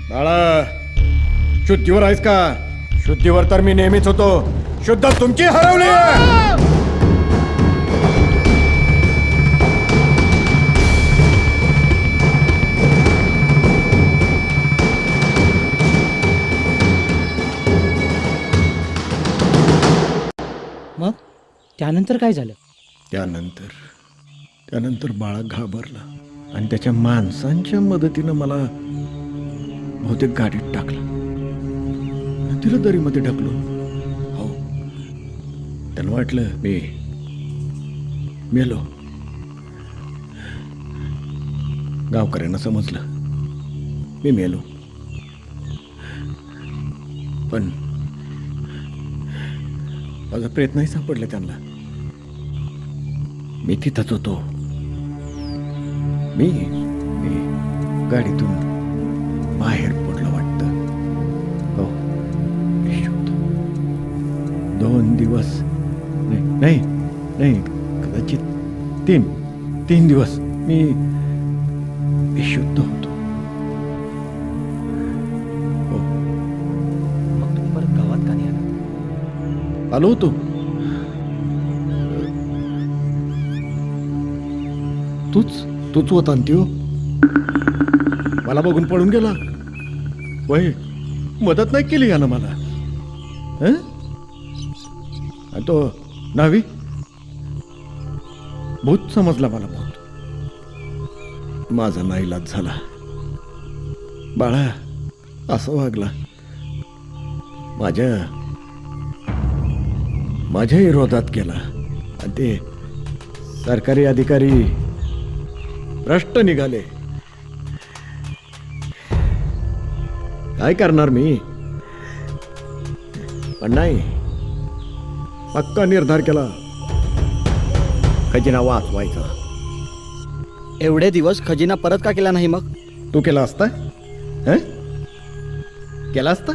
बाळा, शुद्धीवर आहेस का? शुद्धीवर तर मी नेहमीच होतो. शुद्ध तुमची हरवली आहे. मग त्यानंतर काय झालं? त्यानंतर बाळा घाबरला आणि त्याच्या माणसांच्या मदतीनं मला बहुतेक गाडीत टाकलं. तिला दरीमध्ये ढकलो. हो, त्यानं वाटलं मी मेलो. गावकऱ्यांना समजलं मी मेलो. पण माझा प्रयत्नही सापडला त्यांना. मी तिथंच होतो. मी गाडीतून बाहेर पडलो वाटतं. हो, शुद्ध. 2 दिवस नाही, कदाचित 3 दिवस मी बेशुद्ध होतो. हो. मग तुम्ही परत गावात का नाही आला? आलो होतो. तूच होता ना त्यो. मला बघून पळून गेला. वय मदत नाही केली यानं मला. आणि तो नावी भूत समजला मला. भूत. माझा नाईलाज झाला. बाळा असं वागला. माझ्या विरोधात केला. आणि ते सरकारी अधिकारी भ्रष्ट निघाले. काय करणार मी? पण नाही, पक्का निर्धार केला, खजिना वाचवायचा. एवढे दिवस खजिना परत का केला नाही मग? तू केला असता? केला असता?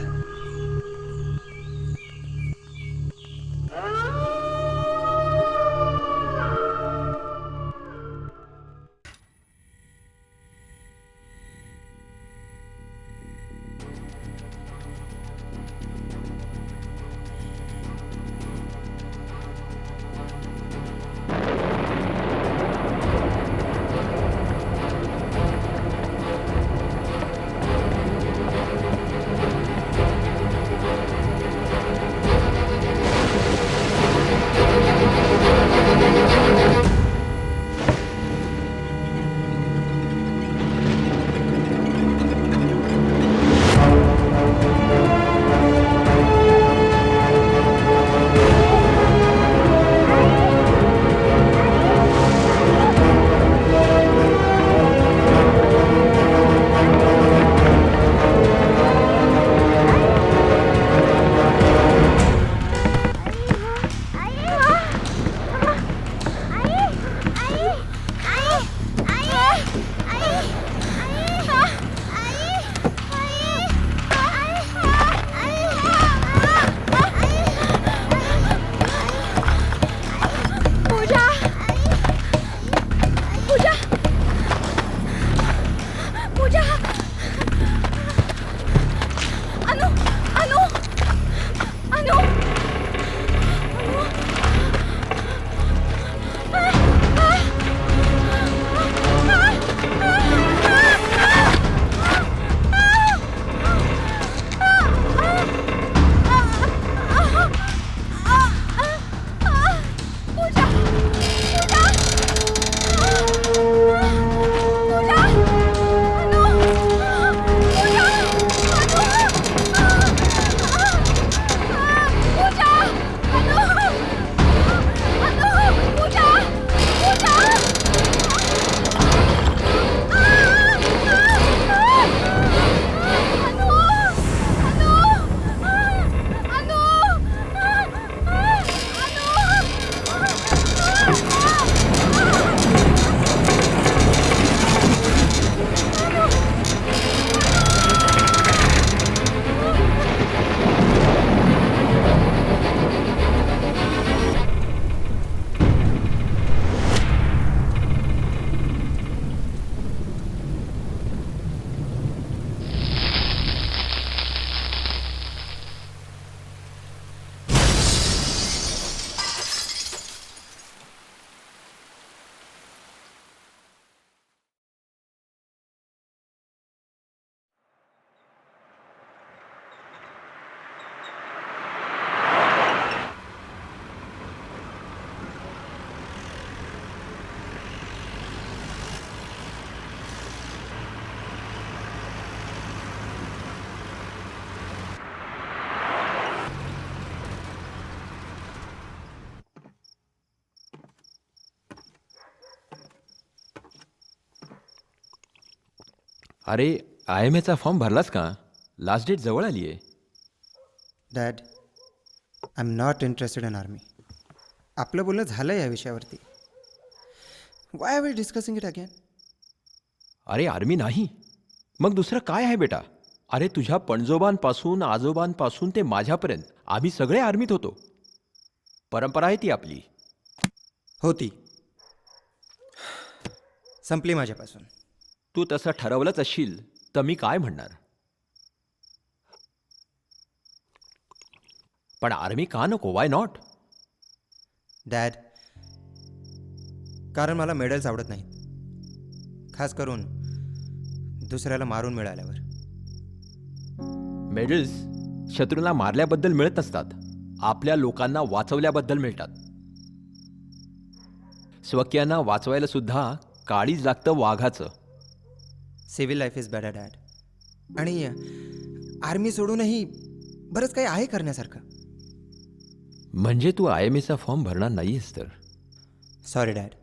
अरे IMAचा फॉर्म भरलास का? लास्ट डेट जवळ आली आहे. Dad, I am not interested in army. आपलं बोलणं झालं या विषयावरती. Why are we discussing it again? अरे आर्मी नाही, मग दुसरं काय आहे बेटा? अरे तुझ्या पणजोबांपासून आजोबांपासून ते माझ्यापर्यंत आम्ही सगळे आर्मीत होतो. परंपरा आहे ती आपली. होती, संपली माझ्यापासून. तू तसं ठरवलंच असशील तर मी काय म्हणणार. पण आर्मी का नको? Why not? डॅड, कारण मला मेडल्स आवडत नाहीत, खास करून दुसऱ्याला मारून मिळाल्यावर. मेडल्स शत्रूंना मारल्याबद्दल मिळत नसतात, आपल्या लोकांना वाचवल्याबद्दल मिळतात. स्वकीयांना वाचवायला सुद्धा काळीज लागतं वाघाचं. Civil life is better dad. आणि आर्मी सोडूनही बरंच काही आहे करण्यासारखं. म्हणजे तू IMAचा फॉर्म भरणार नाहीस तर? Sorry dad.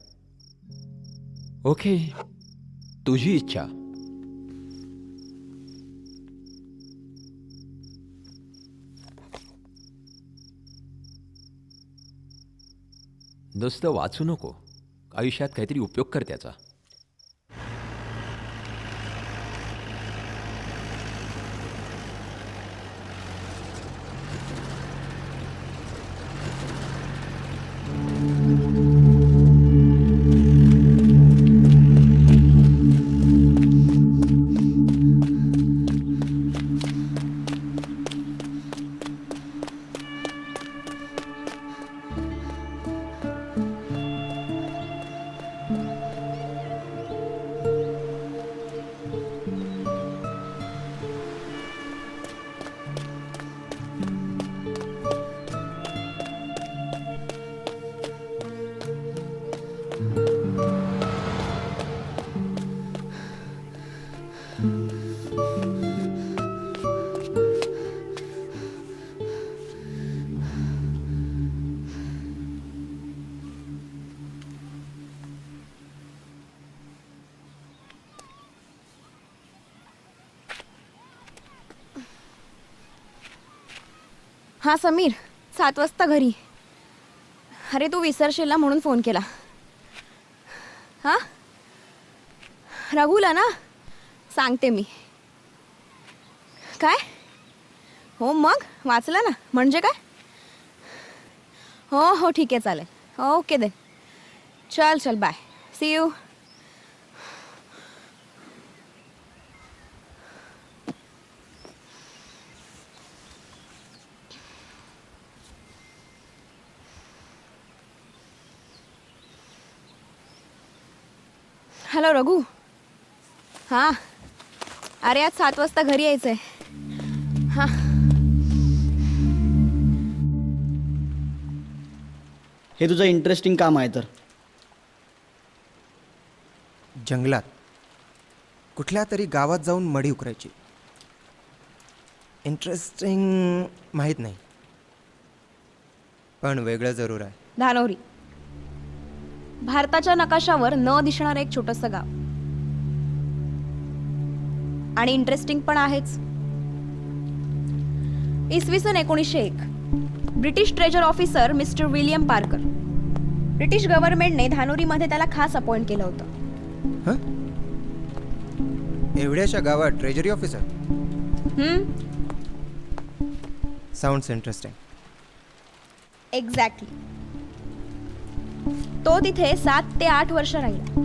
ओके, तुझी इच्छा. नुसतं वाचू नको, आयुष्यात काहीतरी उपयोग कर त्याचा. हां समीर, 7 वाजता घरी. अरे तू विसरशील ना म्हणून फोन केला. हां, रघुला ना सांगते मी. काय? हो मग वाचला ना, म्हणजे काय? हो हो ठीक आहे, चालेल. ओके दे. चल चल, bye, see you. Hello Raghu. हां, अरे आज 7 वाजता घरी यायचं आहे. हां, हे तुझं इंटरेस्टिंग काम आहे तर? जंगलात कुठल्या तरी गावात जाऊन मडी उकरायची. इंटरेस्टिंग माहीत नाही, पण वेगळं जरूर आहे. धानोरी, भारताच्या नकाशावर न दिसणारं एक छोटंसं गाव. आणि इंटरेस्टिंग पण आहेच. इसवी सन 1901 British treasure officer mister William Parker, British गव्हर्नमेंटने धानोरीमध्ये त्याला खास अपॉइंट केलं होतं. हं? एवढ्याशा गावात treasury officer? Sounds interesting. Exactly. तो तिथे 7 ते 8 वर्ष राहिला.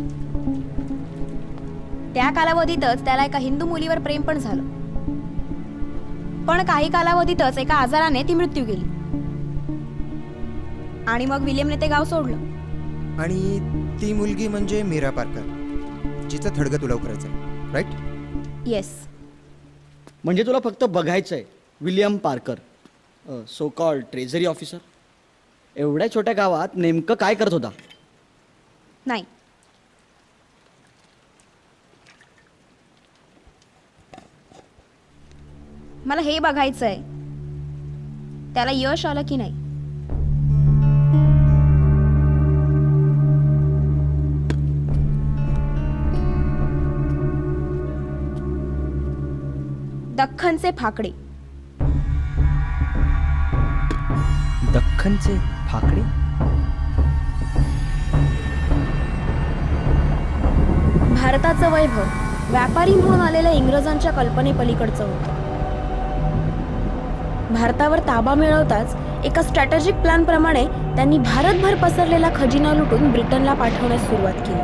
त्या कालावधीतच त्याला एका हिंदू मुलीवर प्रेम पण झालं. पण काही कालावधीतच एका आजाराने ती मृत्यू गेली. आणि मग विलियमने ते गाव सोडलं. आणि ती मुलगी म्हणजे मीरा पार्कर, जिचं थडगं तुला उकरायचं, राईट? येस. म्हणजे तुला फक्त बघायचं आहे William Parker, so called treasury officer, एवढ्या छोट्या गावात नेमकं काय करत होता? नाही, मला हे बघायचंय त्याला यश आलं की नाही. दख्खनचे फाकडे. दख्खनचे फाकडे. भारताचं वैभव व्यापारी म्हणून आलेल्या इंग्रजांच्या कल्पनेपलीकडचं होतं. भारतावर ताबा मिळवताच एका स्ट्रॅटेजिक प्लॅन प्रमाणे त्यांनी भारतभर पसरलेला खजिना लुटून ब्रिटनला पाठवण्यास सुरुवात केली.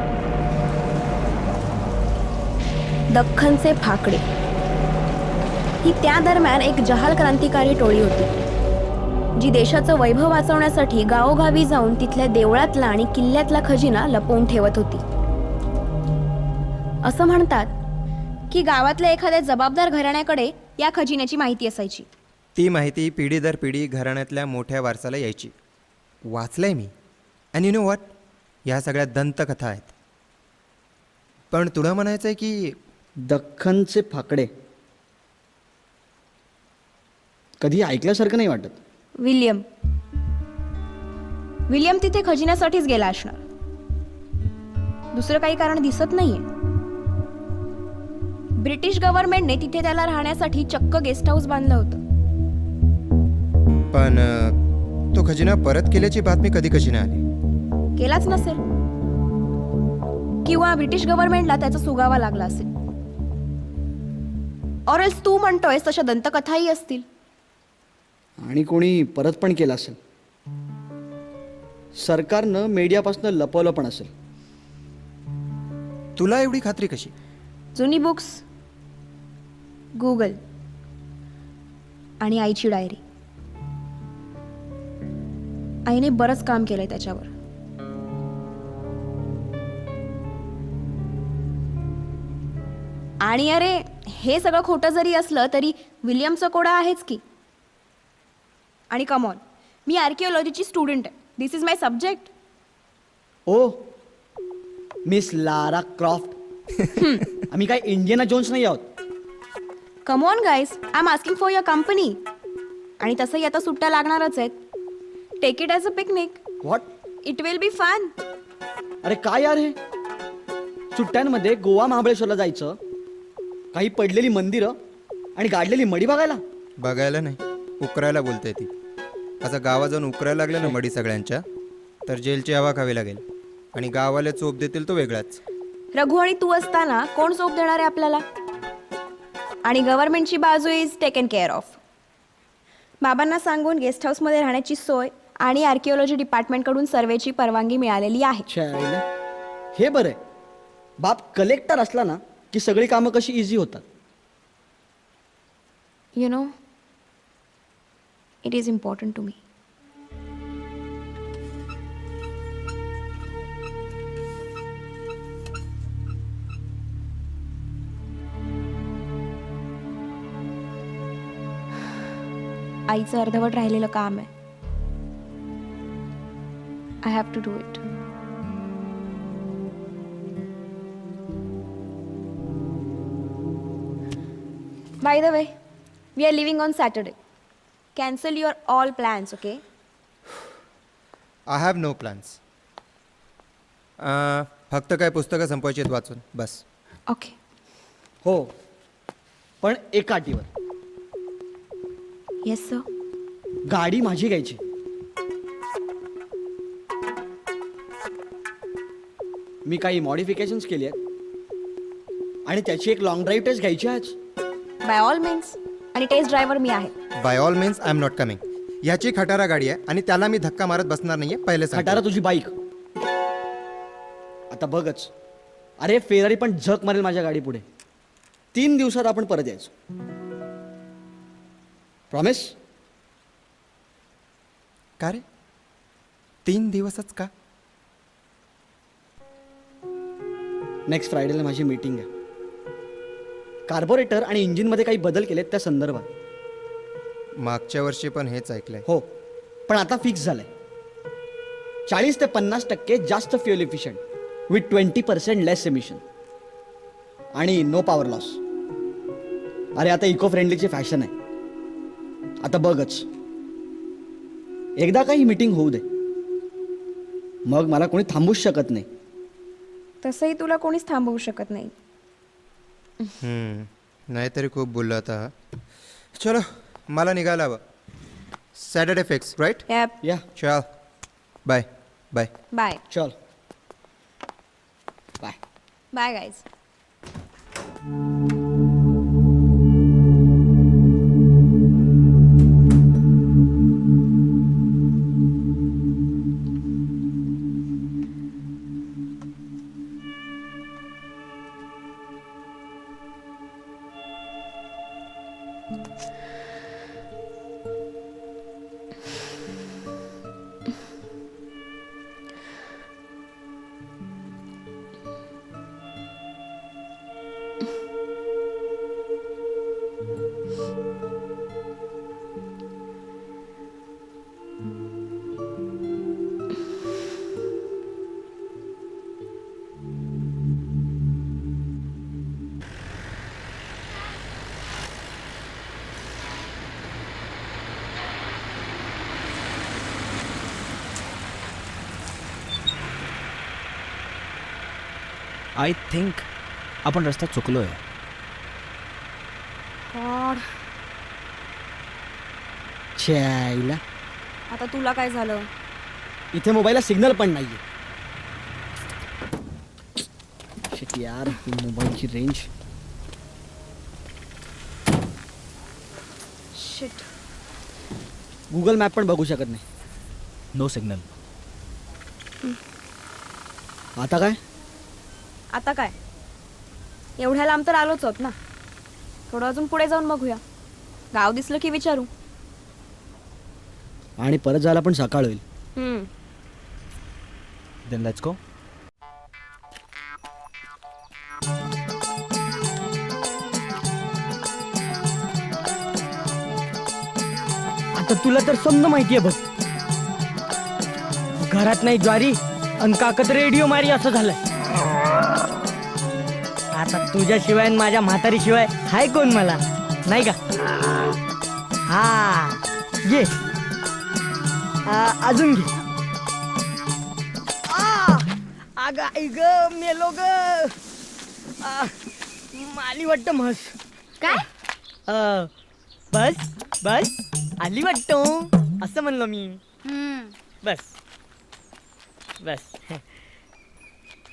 दख्खनचे फाकडे ही त्या दरम्यान एक जहाल क्रांतिकारी टोळी होती जी देशाचं वैभव वाचवण्यासाठी गावोगावी जाऊन तिथल्या देवळातला आणि किल्ल्यातला खजिना लपवून ठेवत होती. असं म्हणतात की गावातल्या एखाद्या जबाबदार घराण्याकडे या खजिन्याची माहिती असायची. ती माहिती पिढी दर पिढी घराण्यातल्या मोठ्या वारसाला यायची. वाचलंय मी. अँड यू नो व्हॉट, ह्या सगळ्या दंतकथा आहेत. पण तुला म्हणायचं आहे की दख्खनचे फाकडे कधी ऐकल्यासारखं नाही वाटत. विल्यम तिथे खजिन्यासाठीच गेला असणार. दुसरं काही कारण दिसत नाहीये. ब्रिटिश गव्हर्नमेंटने तिथे त्याला राहण्यासाठी चक्क गेस्ट हाऊस बांधलं होतं. पण तो खजिना परत केल्याची बातमी कधी कशी नाही आली. केलाच नसेल किंवा ब्रिटिश गव्हर्नमेंटला त्याचा सुगावा लागला असेल. ऑरल्स तू म्हणतोयस तशा दंतकथाही असतील. आणि कोणी परत पण केलं असेल. सरकारनं मीडियापासून लपवलं पण असेल. तुला एवढी खात्री कशी? जुनी बुक्स, गुगल आणि आईची डायरी. आईने बरंच काम केलंय त्याच्यावर. आणि अरे हे सगळं खोटं जरी असलं तरी विल्यमचा कोडा आहेच की. आणि कमॉन, मी आर्किओलॉजीची स्टुडंट आहे. This is my subject. Oh miss Lara Croft. आम्ही काय इंडियाना जोन्स नाही आहोत. Come on guys, I am asking for your company. आणि तसंही आता सुट्ट्या लागणारच आहेत. Take it as a picnic. What? It will be fun. अरे काय यार हे, सुट्ट्यांमध्ये गोवा महाबळेश्वरला जायचं, काही पडलेली मंदिरं आणि गाडलेली मडी बघायला. बघायला नाही, उकरायला बोलते ती. असं गावात जाऊन उकरायला लागलं ना मडी सगळ्यांच्या, तर जेलची हवा खावी लागेल. आणि गावाला चोप देतील तो वेगळाच. रघु आणि तू असताना कोण सोप देणार आहे आपल्याला? आणि गव्हर्नमेंटची बाजू इज टेकन केअर ऑफ. बाबांना सांगून गेस्ट हाऊसमध्ये राहण्याची सोय आणि आर्किओलॉजी डिपार्टमेंटकडून सर्वेची परवानगी मिळालेली आहे. छायला हे बरं आहे. बाप कलेक्टर असला ना की सगळी कामं कशी इझी होतात. You know, it is important to me. आईचं अर्धवट राहिलेलं काम आहे. I have to do it. By the way, we are leaving on Saturday. Cancel your all plans, okay? I have no plans. फक्त काय पुस्तकं संपवायची आहेत वाचून, बस. ओके. हो, पण एका अटीवर. Yes sir. गाडी माझी घ्यायची. मी काही मॉडिफिकेशन्स केली आहेत आणि त्याची एक लॉंग ड्राईव्ह टेस्ट घ्यायची आहे. By all means. आणि टेस्ट ड्रायव्हर मी आहे. By all means I am not coming. ह्याची खटारा गाडी आहे आणि त्याला मी धक्का मारत बसणार नाहीये. पहिले खटारा तुझी बाईक. आता बघच, अरे फेरारी पण झक मारेल माझ्या गाडी पुढे. 3 दिवसात आपण परत यायचो. प्रॉमिस? का रे, 3 दिवसच का? नेक्स्ट फ्रायडेला माझी मीटिंग आहे. कार्बोरेटर आणि इंजिनमध्ये काही बदल केलेत त्या संदर्भात. मागच्या वर्षी पण हेच ऐकलंय. हो, पण आता फिक्स झालंय. 40 ते 50% जास्त fuel efficient with 20% less emission आणि नो पॉवर लॉस. अरे आता इको फ्रेंडलीची फॅशन आहे. आता बघच, एकदा काही मीटिंग होऊ दे, मग मला कोणी थांबूच शकत नाही. तसंही तुला कोणीच थांबवू शकत नाही. नाहीतरी खूप बोललो आता. चलो मला निघायला हवं. Saturday fix right. यप. या चल बाय बाय. बाय. चल bye. Bye guys. I think आपण रस्त्यात चुकलो आहे. गॉड. छाईला आता तुला काय झालं? इथे मोबाईलला सिग्नल पण नाहीये. शिट यार, ही मोबाईलची रेंज. शिट. गुगल मॅप पण बघू शकत नाही. No signal. आता काय? आता काय? एवढ्या लांब तर आलोच आहोत ना. थोडं अजून पुढे जाऊन बघूया. गाव दिसलं की विचारू. आणि परत जायला पण सकाळ होईल. Then let's go. आता तुला तर समजा माहितीये बघ. घरात नाही ज्वारी अन काकत रेडिओ मारी असं झालंय. आता तुझ्याशिवाय आणि माझ्या म्हातारीशिवाय हाय कोण मला, नाही का? हा घे. अजून घे. अग आई ग, मेलो ग. आली वाटतं म्हस. काय? बस बस आली वाटतं असं म्हणलो मी. बस बस.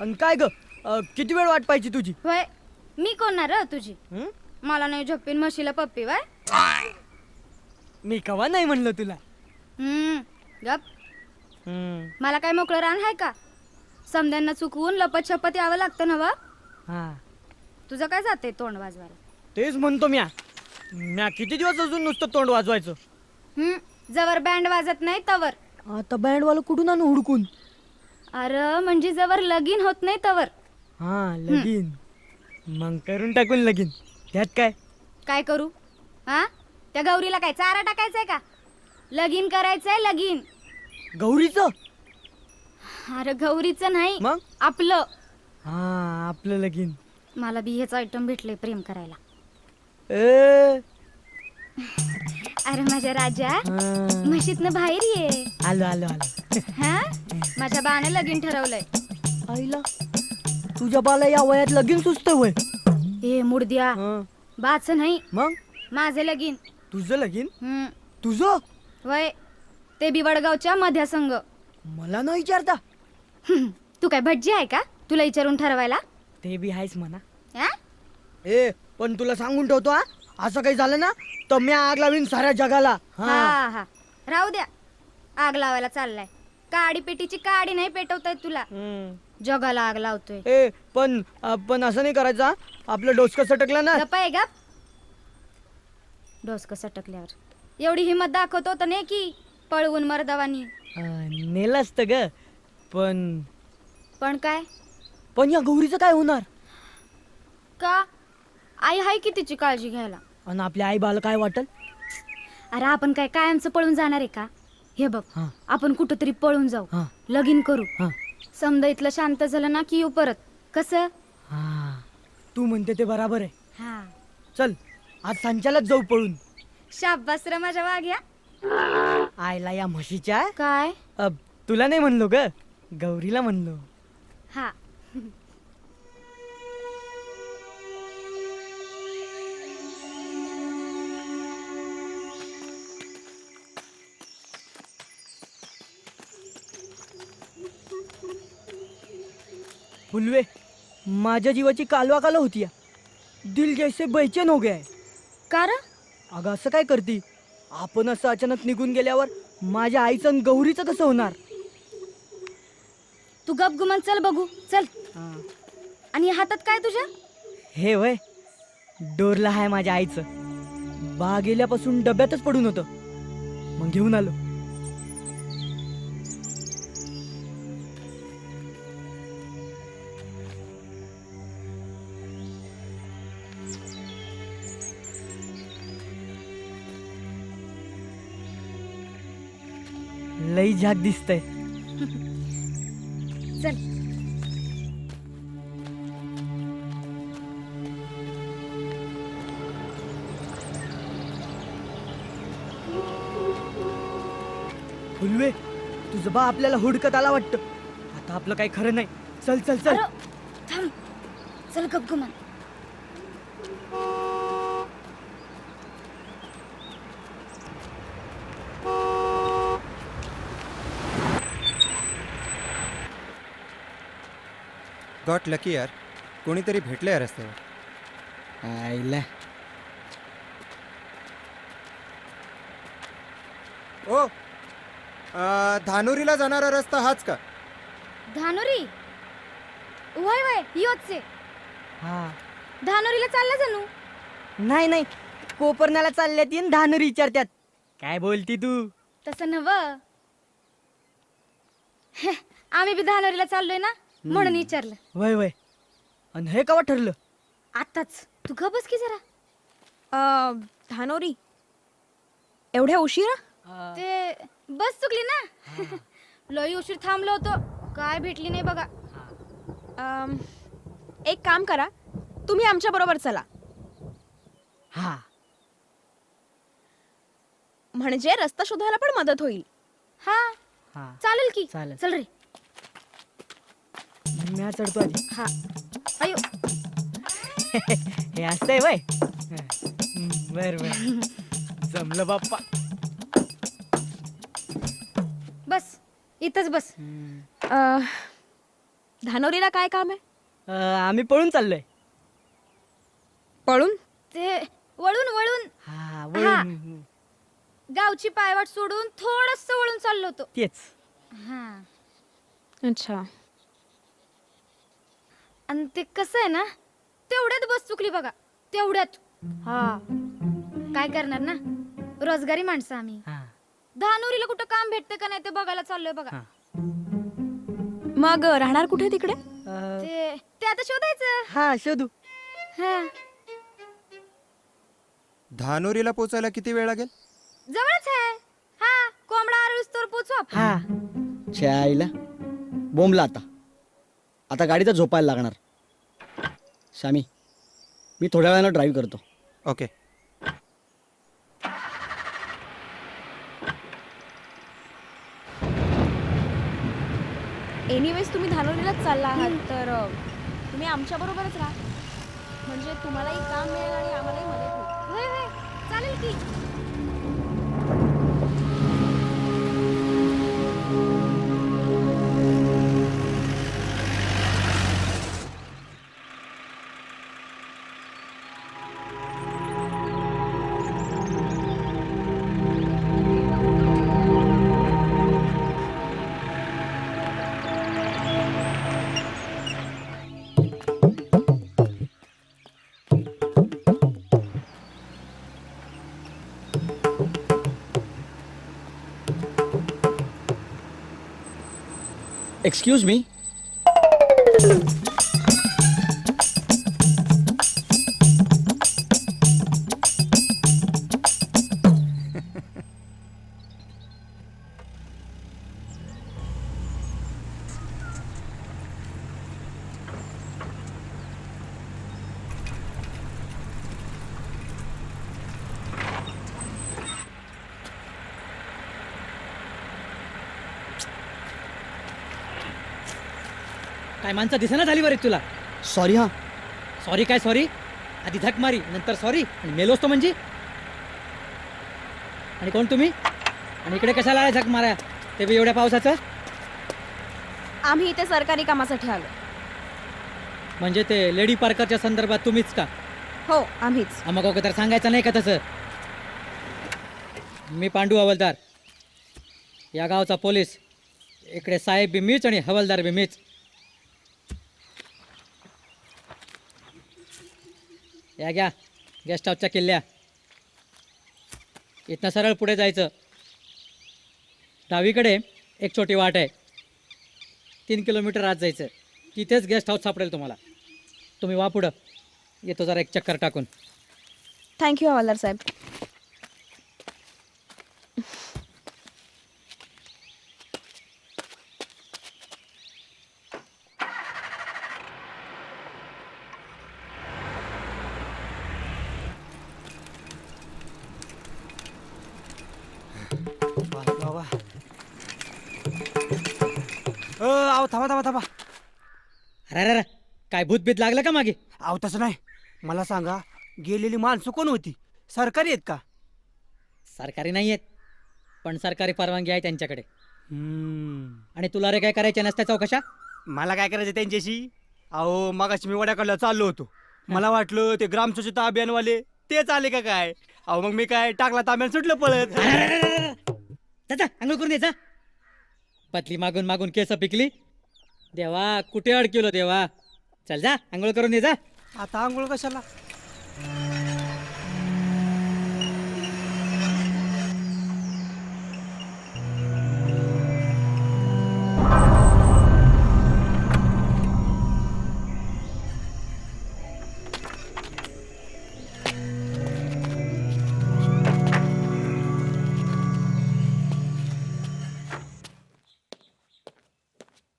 अन काय ग, किती वेळ वाट पाहिजे तुझी? होय, मी कोणणार तुझी? हं? मला नाही झोपीन म्हशीला पप्पी वाय. मी कवा नाही म्हणलं तुला. गप. मला काय मोकळं रान आहे का? समद्यांना चुकवून लपत छपत यावं लागतं ना वा. हा तुझं काय जाते तोंड वाजवायला? तेच म्हणतो म्या किती दिवस अजून नुसतं तोंड वाजवायचं. जवर बँड वाजत नाही तवर. आता बँडवाला कुठून आणू हुडकून? अरे म्हणजे जवर लगीन होत नाही तवर. हा लगीन. मग करून टाकून लगीन. त्यात काय? काय करू? हा, त्या गौरीला काय चारा टाकायचाय का? लगीन करायचंय लगीन. गौरीचं? अरे गौरीचं नाही, मग? आपलं. हा आपलं लगीन. मला बी हेच आयटम भेटले प्रेम करायला. ए, अरे माझ्या राजा, हा. म्हशीतनं बाहेर ये. आलो आलो आलो. हा, माझ्या बाने लगीन ठरवलंय. आईला तुझ्या बाला या वयात लगीन सुचत वय. ए मुडद्या, बाच नाही, मग माझे लगीन. तुझं लगीन? तुझं? वय, ते बी वडगावच्या मध्या संघ. मला न विचारता? तू काय भटजी आहे का तुला विचारून ठरवायला? ते बी आहेस म्हणा. हा? ए पण तुला सांगून ठेवतो हा, असं काही झालं ना तर मी आग लावीन साऱ्या जगाला. हा हा, राहू द्या. आग लावायला चाललाय. काडी पेटीची काडी नाही पेटवताय तुला. जगाला आग लावतोय. ए पण असं नाही करायचं हा. आपलं डोसकं सटकलं ना. गप्प आहे गप. डोसक सटकल्यावर एवढी हिंमत दाखवतो तर नाही की पळवून मर्दावानी. नेलं असतं ग. पण काय? पण या गौरीचं काय होणार? का? आई हाय की तिची काळजी घ्यायला. आणि आपल्या आई बाला काय वाटल? अरे आपण काय कायमचं पळून जाणार आहे का? हे बघ, हा. आपण कुठंतरी पळून जाऊ, हा. लगीन करू. हा. समजा इथलं शांत झालं ना की येऊ परत. कसं? हा तू म्हणते ते बराबर आहे. हा. चल आज सांच्यालाच जाऊ पळून. शाब्बास रे माझ्या वाघ्या. आईला या म्हशीच्या. काय? तुला नाही म्हणलो ग, गौरीला म्हणलो. हा. फुलवे माझ्या जीवाची कालवा काल होती या. दिल जैसे बैचेन हो गया है. कार अगं असं काय करती? आपण असं अचानक निघून गेल्यावर माझ्या आईचं आणि गौरीचं कसं होणार? तू गप गुमान चल बघू चल. आणि हातात काय तुझ्या? हे वय डोरला आहे माझ्या आईचं. बा गेल्यापासून डब्यातच पडून होतं, मग घेऊन आलो. लई झाक दिसतंय. चल. फुलवे तुझं बा आपल्याला हुडकत आला वाटतं. आता आपलं काही खरं नाही. चल चल चल. अरे, थांब चल गप गुमान. गॉट लकी यार, कोणीतरी भेटलं या रस्त्यावर. आईला ओ धानुरीला जाणारा रस्ता हाच का? धानुरी वय वय योच आहे. हा धानुरीला चालला जणू. नाही नाही, कोपरण्याला चालल्यात येईन धानुरी विचारत्यात. काय बोलती तू? तसं नव. आम्ही बी धानुरीला चाललोय ना म्हणून विचारलं. वय वय. आणि हे कवा ठरलं? आताच. तू ग बस की जरा. धानोरी एवढ्या उशिरा? ते बस चुकली ना. लई उशीर थांबलो होतो, काय भेटली नाही बघा. एक काम करा, तुम्ही आमच्या बरोबर चला. हा म्हणजे रस्ता शोधायला पण मदत होईल. हा हा चालेल की. चालेल. चल रे. मी चढतो आधी. हा. अयो हे असतंय वय. बर बर, जमलं बाप्पा. बस इथंच बस. धानोरीला काय काम आहे? आम्ही पळून चाललोय. पळून? ते वळून वळून हा वळून. गावची पायवाट सोडून थोडस वळून चाललो होतो. तेच. हा. अच्छा. आणि ते कसं आहे ना, तेवढ्यात बस चुकली बघा. तेवढ्यात. हा काय करणार ना, रोजगारी माणसं आम्ही. हा धानुरीला कुठं काम भेटतं का नाही ते बघायला चाललोय बघा. हा. मग राहणार कुठे तिकडे? ते आता शोधायचं. हा शोधू. हा धानुरीला पोचायला किती वेळ लागेल? जवळच आहे. हा कोंबडा आरळूस तर पोचू आपण. हा छे आईला बोंबला आता. आता गाडी तर झोपायला लागणार. सामी, मी थोड्या वेळानं ड्राईव्ह करतो. ओके. एनिवेज तुम्ही धानोरीलाच चालला आहात तर तुम्ही आमच्या बरोबरच राहा. म्हणजे तुम्हालाही काम मिळेल आणि आम्हालाही मदत होईल. होय होय चालेल की. Excuse me. काय माणसं दिसेना झाली बरे तुला. सॉरी. हा सॉरी काय सॉरी? आधी धक मारी नंतर सॉरी आणि मेलोस तो म्हणजे. आणि कोण तुम्ही? आणि इकडे कशाला आला झक मारा, ते बी एवढ्या पावसाचं? आम्ही इथे सरकारी कामासाठी आलो. म्हणजे ते लेडी पार्करच्या संदर्भात तुम्हीच का? हो आम्हीच. मग अगोदर सांगायचं नाही का तसं? मी पांडू हवालदार, या गावचा पोलीस. इकडे साहेब बी मीच आणि हवालदार बी मीच. या घ्या गेस्ट हाऊसच्या किल्ल्या. इथनं सरळ पुढे जायचं. डावीकडे एक छोटी वाट आहे. 3 किलोमीटर आत जायचं. तिथेच गेस्ट हाऊस सापडेल तुम्हाला. तुम्ही वा पुढं. येतो जरा एक चक्कर टाकून. थँक्यू हवालदार साहेब. अहो थांबा थांबा थांबा. अरे अरे काय भूतभीत लागलं का मागे? अहो तसं नाही. मला सांगा, गेलेली माणसं कोण होती? सरकारी आहेत का? सरकारी नाही आहेत, पण सरकारी परवानगी आहे त्यांच्याकडे. हम्म. आणि तुला रे काय करायच्या नसत्या चौकशा? मला काय करायचं त्यांच्याशी? अहो मगाशी मी वड्याकडला चाललो होतो. मला वाटलं ते ग्रामस्वच्छता अभियानवाले तेच आले का काय. अहो मग मी काय टाकला तांब्यानं सुटलं पळत. जा अंघोळ करून यायचा. पतली मागून मागून केस पिकली. देवा कुठे अडकिलो देवा. चल जा अंघोळ करून ये जा. आता आंघोळ कशाला?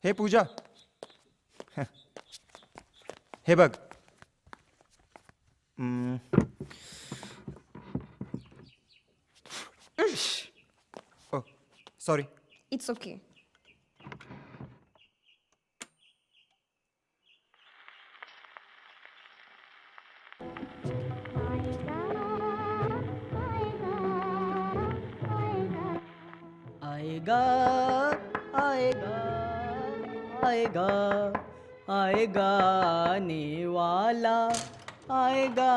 हे पूजा, हे बघ. ओ सॉरी. It's okay. आएगा आएगा आएगा आएगा आने वाला आएगा.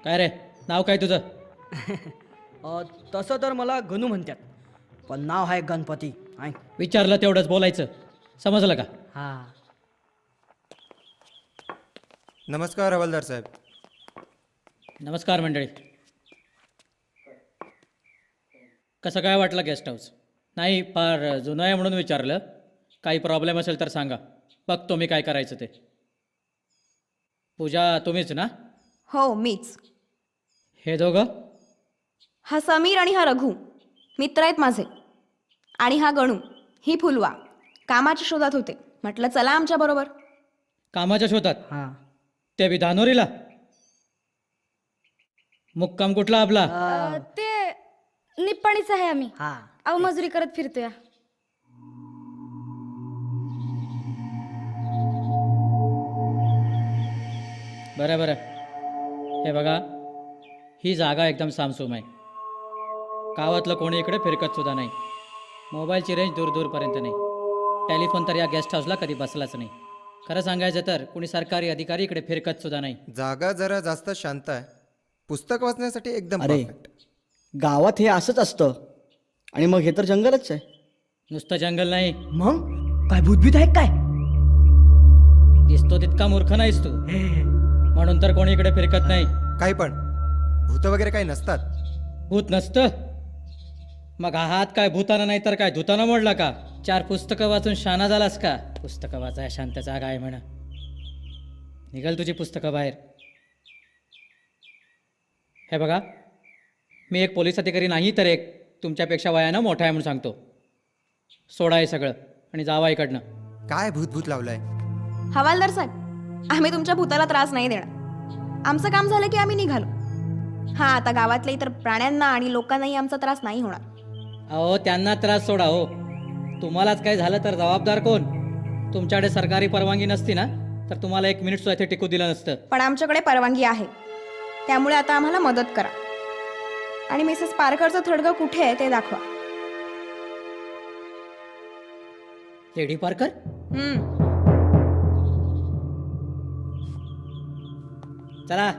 काय रे नाव काय तुझं? तसं तर मला गणू म्हणतात, पण नाव आहे गणपती. विचारलं तेवढंच बोलायचं. समजलं का? हा. नमस्कार हवालदार साहेब. नमस्कार मंडळी. कसं काय वाटलं गेस्ट हाऊस? नाही फार जुनं आहे म्हणून विचारलं. काही प्रॉब्लेम असेल तर सांगा, बघतो मी काय करायचं ते. पूजा तुम्हीच ना? हो मीच. हे दोघं? हा समीर आणि हा रघु मित्र आहेत माझे. आणि हा गणू, ही फुलवा. कामाच्या शोधात होते. म्हटलं चला आमच्या बरोबर. कामाच्या शोधात? हा. ते बी धानोरीला? मुक्काम कुठला आपला? ते निप्पाणीच आहे आम्ही. हा. अहो मजुरी करत फिरतोय. बरं बरं. हे बघा, ही जागा एकदम सामसूम आहे. गावातलं कोणी इकडे फिरकत सुद्धा नाही. मोबाईलची रेंज दूर दूरपर्यंत नाही. टेलिफोन तर या गेस्ट हाऊसला कधी बसलाच नाही. खरं सांगायचं तर कोणी सरकारी अधिकारी इकडे फिरकत सुद्धा नाही. जागा जरा जास्त शांत आहे. पुस्तक वाचण्यासाठी एकदम अरे perfect. गावात हे असंच असतं. आणि मग हे तर जंगलच आहे. नुसतं जंगल नाही. मग काय भूतभीत आहे काय? दिसतो तितका मूर्ख नाहीस तू. म्हणून तर कोणी इकडे फिरकत नाही. काही पण भूत वगैरे काही नसतात. भूत नसतं? मग हा हात काय भूतानं नाही तर काय धुतानं मोडला का? 4 पुस्तकं वाचून शाना झालास का? पुस्तकं वाचाय शांत जागा आहे म्हणा. निघाल तुझी पुस्तकं बाहेर. हे बघा, मी एक पोलीस अधिकारी नाही तर एक तुमच्यापेक्षा वयानं मोठा आहे म्हणून सांगतो. सोडा हे सगळं आणि जावा इकडनं. काय भूत भूत लावलंय? हवालदार साहेब, आम्ही तुमच्या भूताला त्रास नाही देणार. आमचं काम झालं की आम्ही निघालो. हां, आता गावातल्या इतर प्राण्यांना आणि लोकांनाही आमचा त्रास नाही होणार. अहो त्यांना त्रास सोडा हो. तुम्हालाच काय झालं तर जबाबदार कोण? तुमच्याकडे सरकारी परवानगी नसती ना तर तुम्हाला 1 मिनिट सुद्धा इथे टिकू दिलं नसतं. पण आमच्याकडे परवानगी आहे, त्यामुळे आता आम्हाला मदत करा. आणि मिसेस पारकरचं थडगं कुठे आहे ते दाखवा. लेडी पारकर. चला.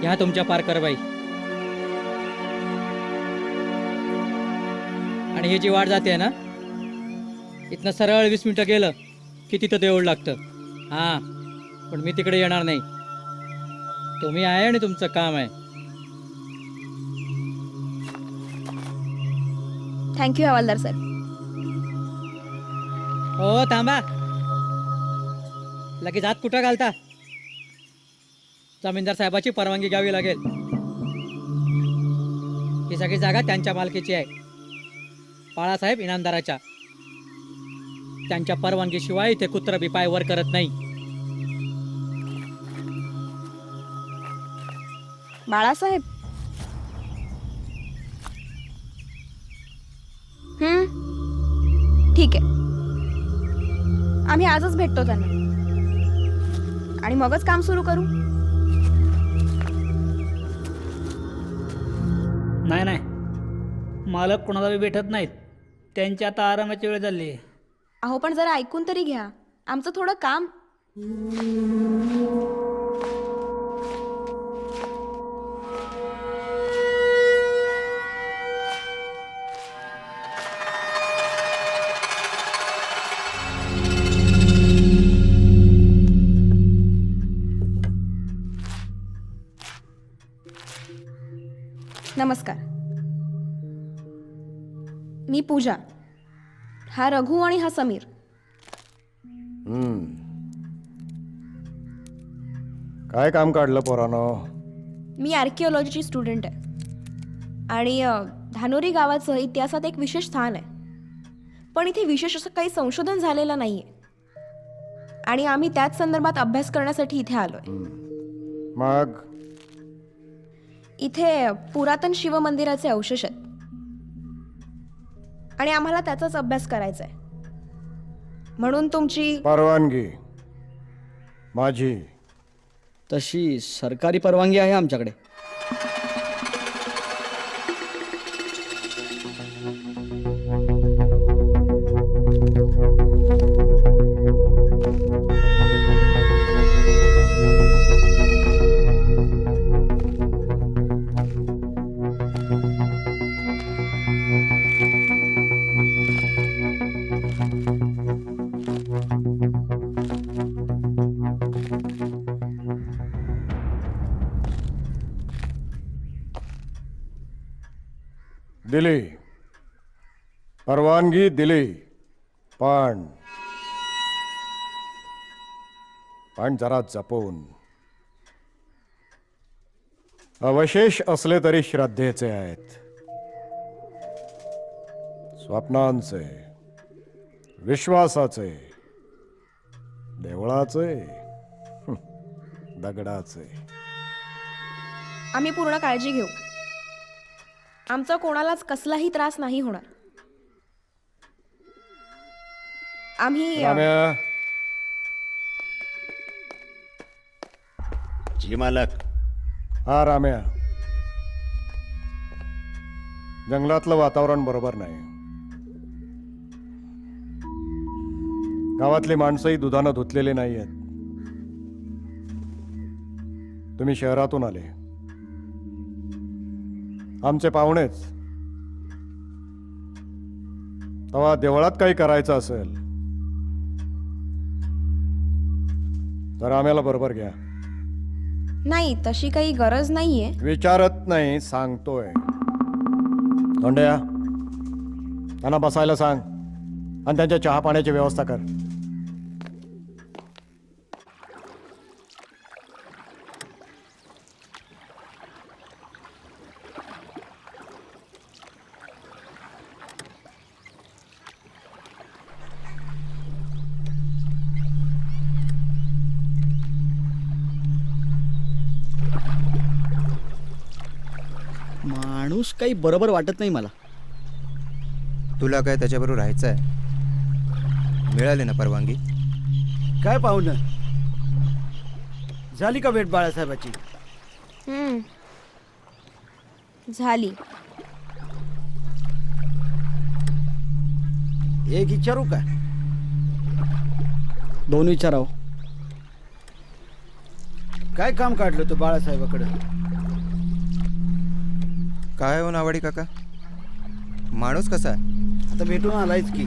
ह्या तुमच्या पारकरबाई. आणि हे जी वाट जाते ना, इथनं सरळ 20 मिनिटं गेलं की तिथं देऊळ लागतं. हां, पण मी तिकडे येणार नाही. तुम्ही आहे आणि तुमचं काम आहे. थँक्यू हवालदार सर. हो थांबा. लगेच हात कुठं घालता? जमीनदार साहेबाची परवानगी घ्यावी लागेल. ही सगळी जागा त्यांच्या मालकीची आहे, बाळासाहेब इनामदाराच्या. त्यांच्या परवानगीशिवाय इथे कुत्र बी पाय वर करत नाही. बाळासाहेब. ठीक आहे, आम्ही आजच भेटतो त्यांना आणि मगच काम सुरू करू. नाही नाही, मालक कोणाला बी भेटत नाहीत. त्यांची आता आरामाची वेळ झाली. अहो पण जरा ऐकून तरी घ्या, आमचं थोडं काम. नमस्कार, मी पूजा. हा रघु आणि हा समीर. काय काम काढलं पोरानो? मी आर्किओलॉजीची स्टुडंट आहे आणि धानोरी गावाचं इतिहासात एक विशेष स्थान आहे. पण इथे विशेष असं काही संशोधन झालेलं नाही आहे आणि आम्ही त्याच संदर्भात अभ्यास करण्यासाठी इथे आलो आहे. मग इथे पुरातन शिवमंदिराचे अवशेष आहेत आणि आम्हाला त्याचाच अभ्यास करायचा आहे. म्हणून तुमची परवानगी माझी. तशी सरकारी परवानगी आहे आमच्याकडे. दिली परवानगी दिली, पण जरा जपून. अवशेष असले तरी श्रद्धेचे आहेत, स्वप्नांचे, विश्वासाचे, देवळाचे, दगडाचे. आम्ही पूर्ण काळजी घेऊ. आमचा कोणालाच कसलाही त्रास नाही होणार. आम्ही राम्या. जी मालक. हा राम्या, जंगलातलं वातावरण बरोबर नाही. गावातली माणसंही दुधानं धुतलेली नाही आहेत. तुम्ही शहरातून आले, आमचे पाहुणेच. तेव्हा देवळात काही करायचं असेल तर आम्हाला बरोबर घ्या. नाही, तशी काही गरज नाहीये. विचारत नाही, सांगतोय. धोंड्या, त्यांना बसायला सांग आणि त्यांच्या चहा पाण्याची व्यवस्था कर. माणूस काही बरोबर वाटत नाही मला. तुला काय त्याच्याबरोबर राहायचं आहे? मिळाली ना परवानगी? काय पाहुणं, झाली का भेट बाळासाहेबाची? झाली. एक विचारू का? 2 विचाराव. काय काम काढलं तू बाळासाहेबाकडं? काय हो नावाडी काका, माणूस कसा आहे? आता भेटून आलायच की.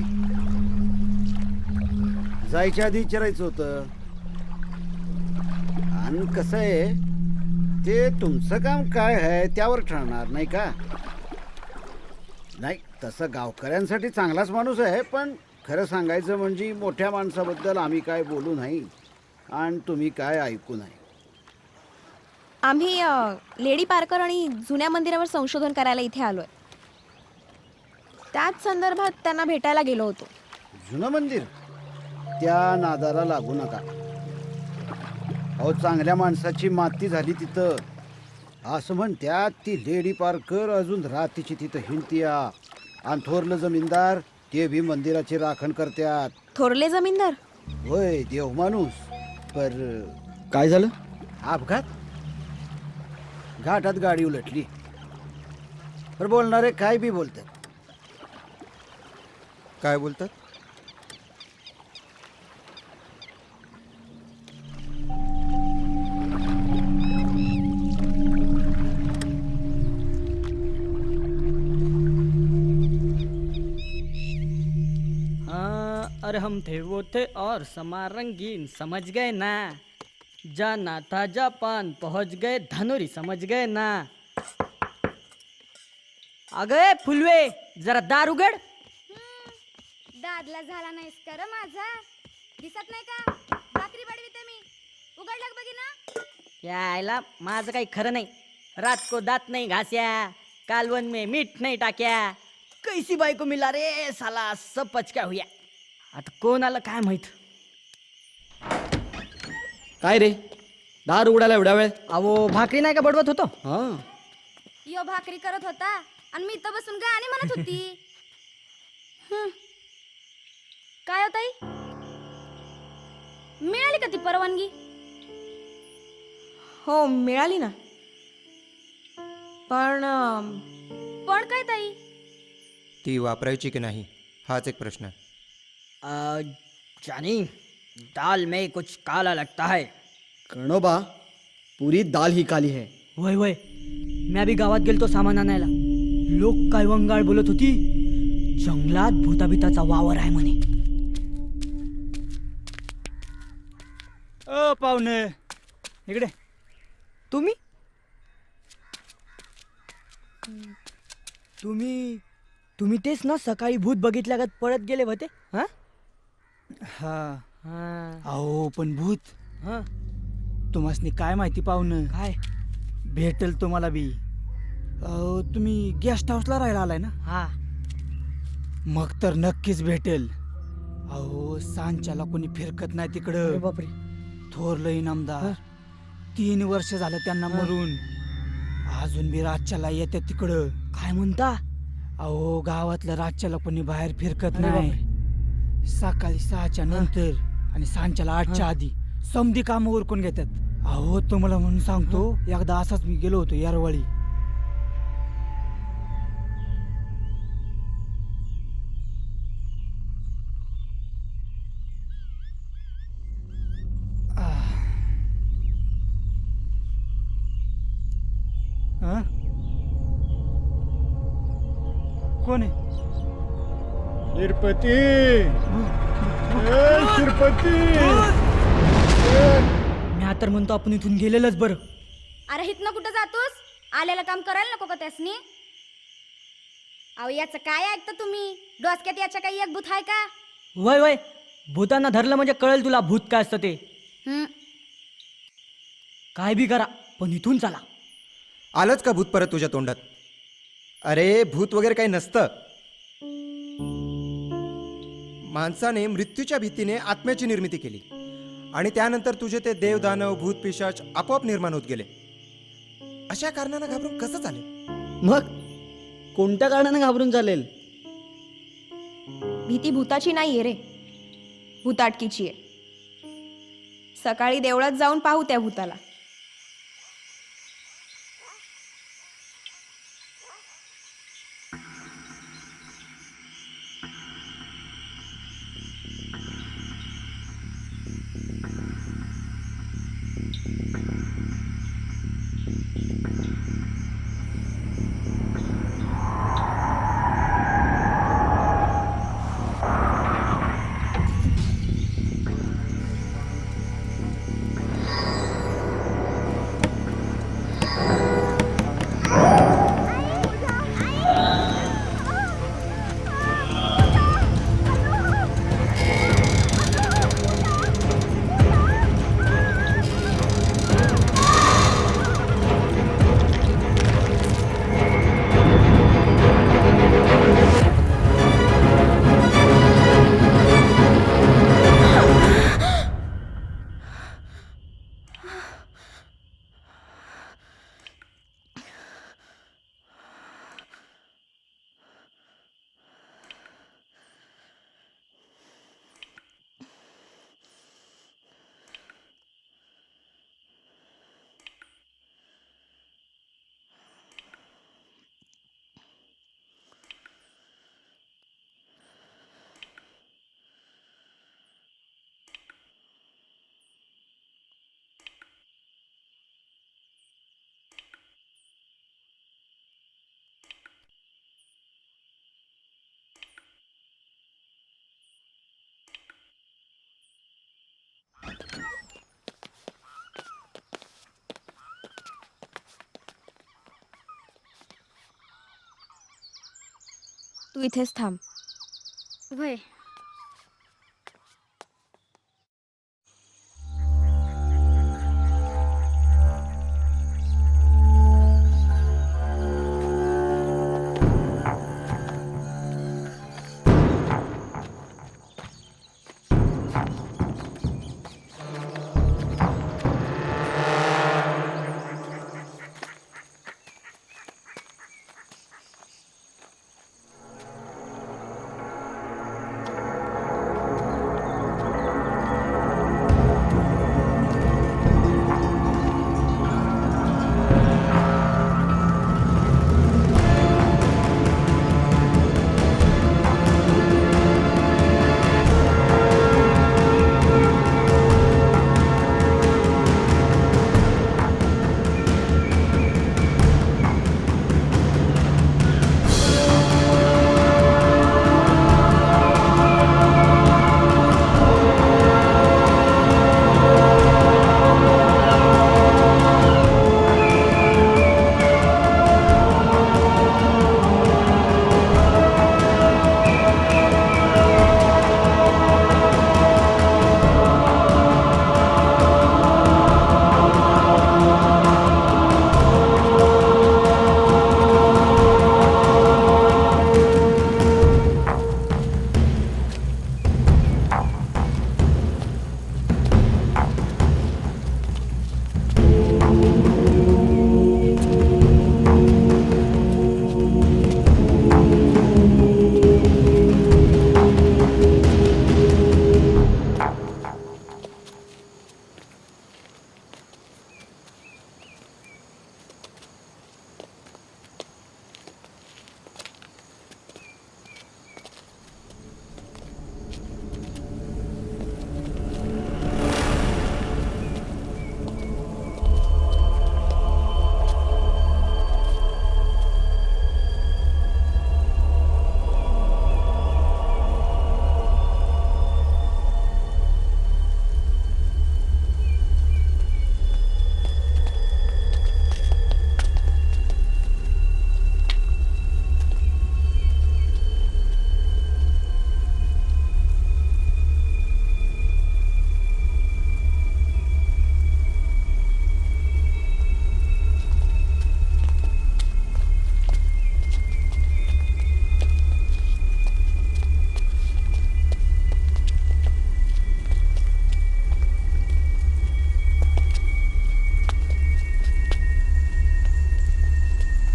जायच्या आधी विचारायचं होतं. आणि कसं आहे, ते तुमचं काम काय आहे त्यावर ठरणार नाही का? नाही, तसं गावकऱ्यांसाठी चांगलाच माणूस आहे, पण खरं सांगायचं म्हणजे मोठ्या माणसाबद्दल आम्ही काय बोलू नाही आणि तुम्ही काय ऐकू नाही. आम्ही लेडी पार्कर आणि जुन्या मंदिरावर संशोधन करायला इथे आलोय. त्याच संदर्भात त्यांना भेटायला गेलो होतो. जुनं मंदिर? त्या नादाला लागू नका. अहो, चांगल्या माणसाची माती झाली तिथं. असं म्हणत्यात ती लेडी पार्कर अजून रात्रीची तिथं हिंडतीया. आणि थोरलं जमीनदार ते बी मंदिराची राखण करत्यात. थोरले जमीनदार? होय, देव माणूस. पर काय झालं? अपघात, घाटात गाडी उलटली. पर बोलणारे काय बी बोलतात. काय बोलतात? अरे हम थे वो थे और समा रंगीन, समझ गए ना? जाना था जापान, पहुंच गए धनुरी, समझ गए ना? अगं फुलवे, जरा दार उघड. दादला झाला नाहीस कर माझा? दिसत नाही का? भाकरी बडवीते मी. उघडलं बघी ना. यायला माझं काही खरं नाही. रात को दात नाही घास्या, कालवन में मीठ नाही टाक्या. कैसी बायको मिला रे साला, सब पचका हुया. आता कोण आलं काय माहित. काय रे, दार उघडायला एवढा वेळ? अहो, भाकरी नाही का बडवत होतो. हां, यो भाकरी करत होता आणि मी इथं बसून गाणी म्हणत होती. काय हो ताई, मिळाली का ती परवानगी? हो, मिळाली ना. पण पण काय ताई? ती वापरायची की नाही हाच एक प्रश्न आहे. जानी, दाल में कुछ काला लगता है. करणोबा, पुरी दाल ही काली है. वय वय, मी बी गावात गेलतो सामान आणायला. लोक काय वंगाळ बोलत होती. जंगलात भूताबिताचा वावर आहे म्हणे. ओ पाहुणे, इकडे. तुम्ही तुम्ही तुम्ही तेच ना, सकाळी भूत बघितल्यागत पळत गेले होते. हा हा. हा अहो, पण भूत हा. तुम्हासनी काय माहिती पाहुणं? काय? भेटेल तुम्हाला बी. अहो, तुम्ही गेस्ट हाऊसला राहायला आलाय ना? हा. मग तर नक्कीच भेटेल. अहो, सांच्याला कोणी फिरकत नाही अरे तिकडं. बापरे. थोरलं इनामदार 3 वर्ष झालं त्यांना मरून. अजून बी राज्याला येते तिकडं. काय म्हणता? अहो, गावातलं राज्याला कोणी बाहेर फिरकत अरे नाही. सकाळी 6च्या नंतर आणि सांच्याला 8च्या आधी समधी कामं उरकून घेतात. अहो तुम्हाला म्हणून सांगतो, एकदा असाच मी गेलो होतो यारवाळी. हा? कोण आहे? शिरपती शिरपती मी तर म्हणतो आपण इथून गेलेलंच बरं. अरे हितनं कुठं जातोस? आलेलं काम करायला नको का त्यासनी? अहो याचं काय ऐकता तुम्ही? डोसक्यात याच्या काही एक भूत आहे का? वय वय, भूतांना धरलं म्हणजे कळेल तुला भूत काय असतं ते. हं, काय बी करा पण इथून चला. आलंच का भूत परत तुझ्या तोंडात? अरे भूत वगैरे काही नसतं. माणसाने मृत्यूच्या भीतीने आत्म्याची निर्मिती केली आणि त्यानंतर तुझे ते देव दानव भूत पिशाच आपोआप निर्माण होत गेले. अशा कारणानं घाबरून कसं चालेल? मग कोणत्या कारणाने घाबरून चालेल? भीती भूताची नाहीये रे, भूताटकीची आहे. सकाळी देवळात जाऊन पाहू त्या भूताला. तू इथेच थांब. व्हय.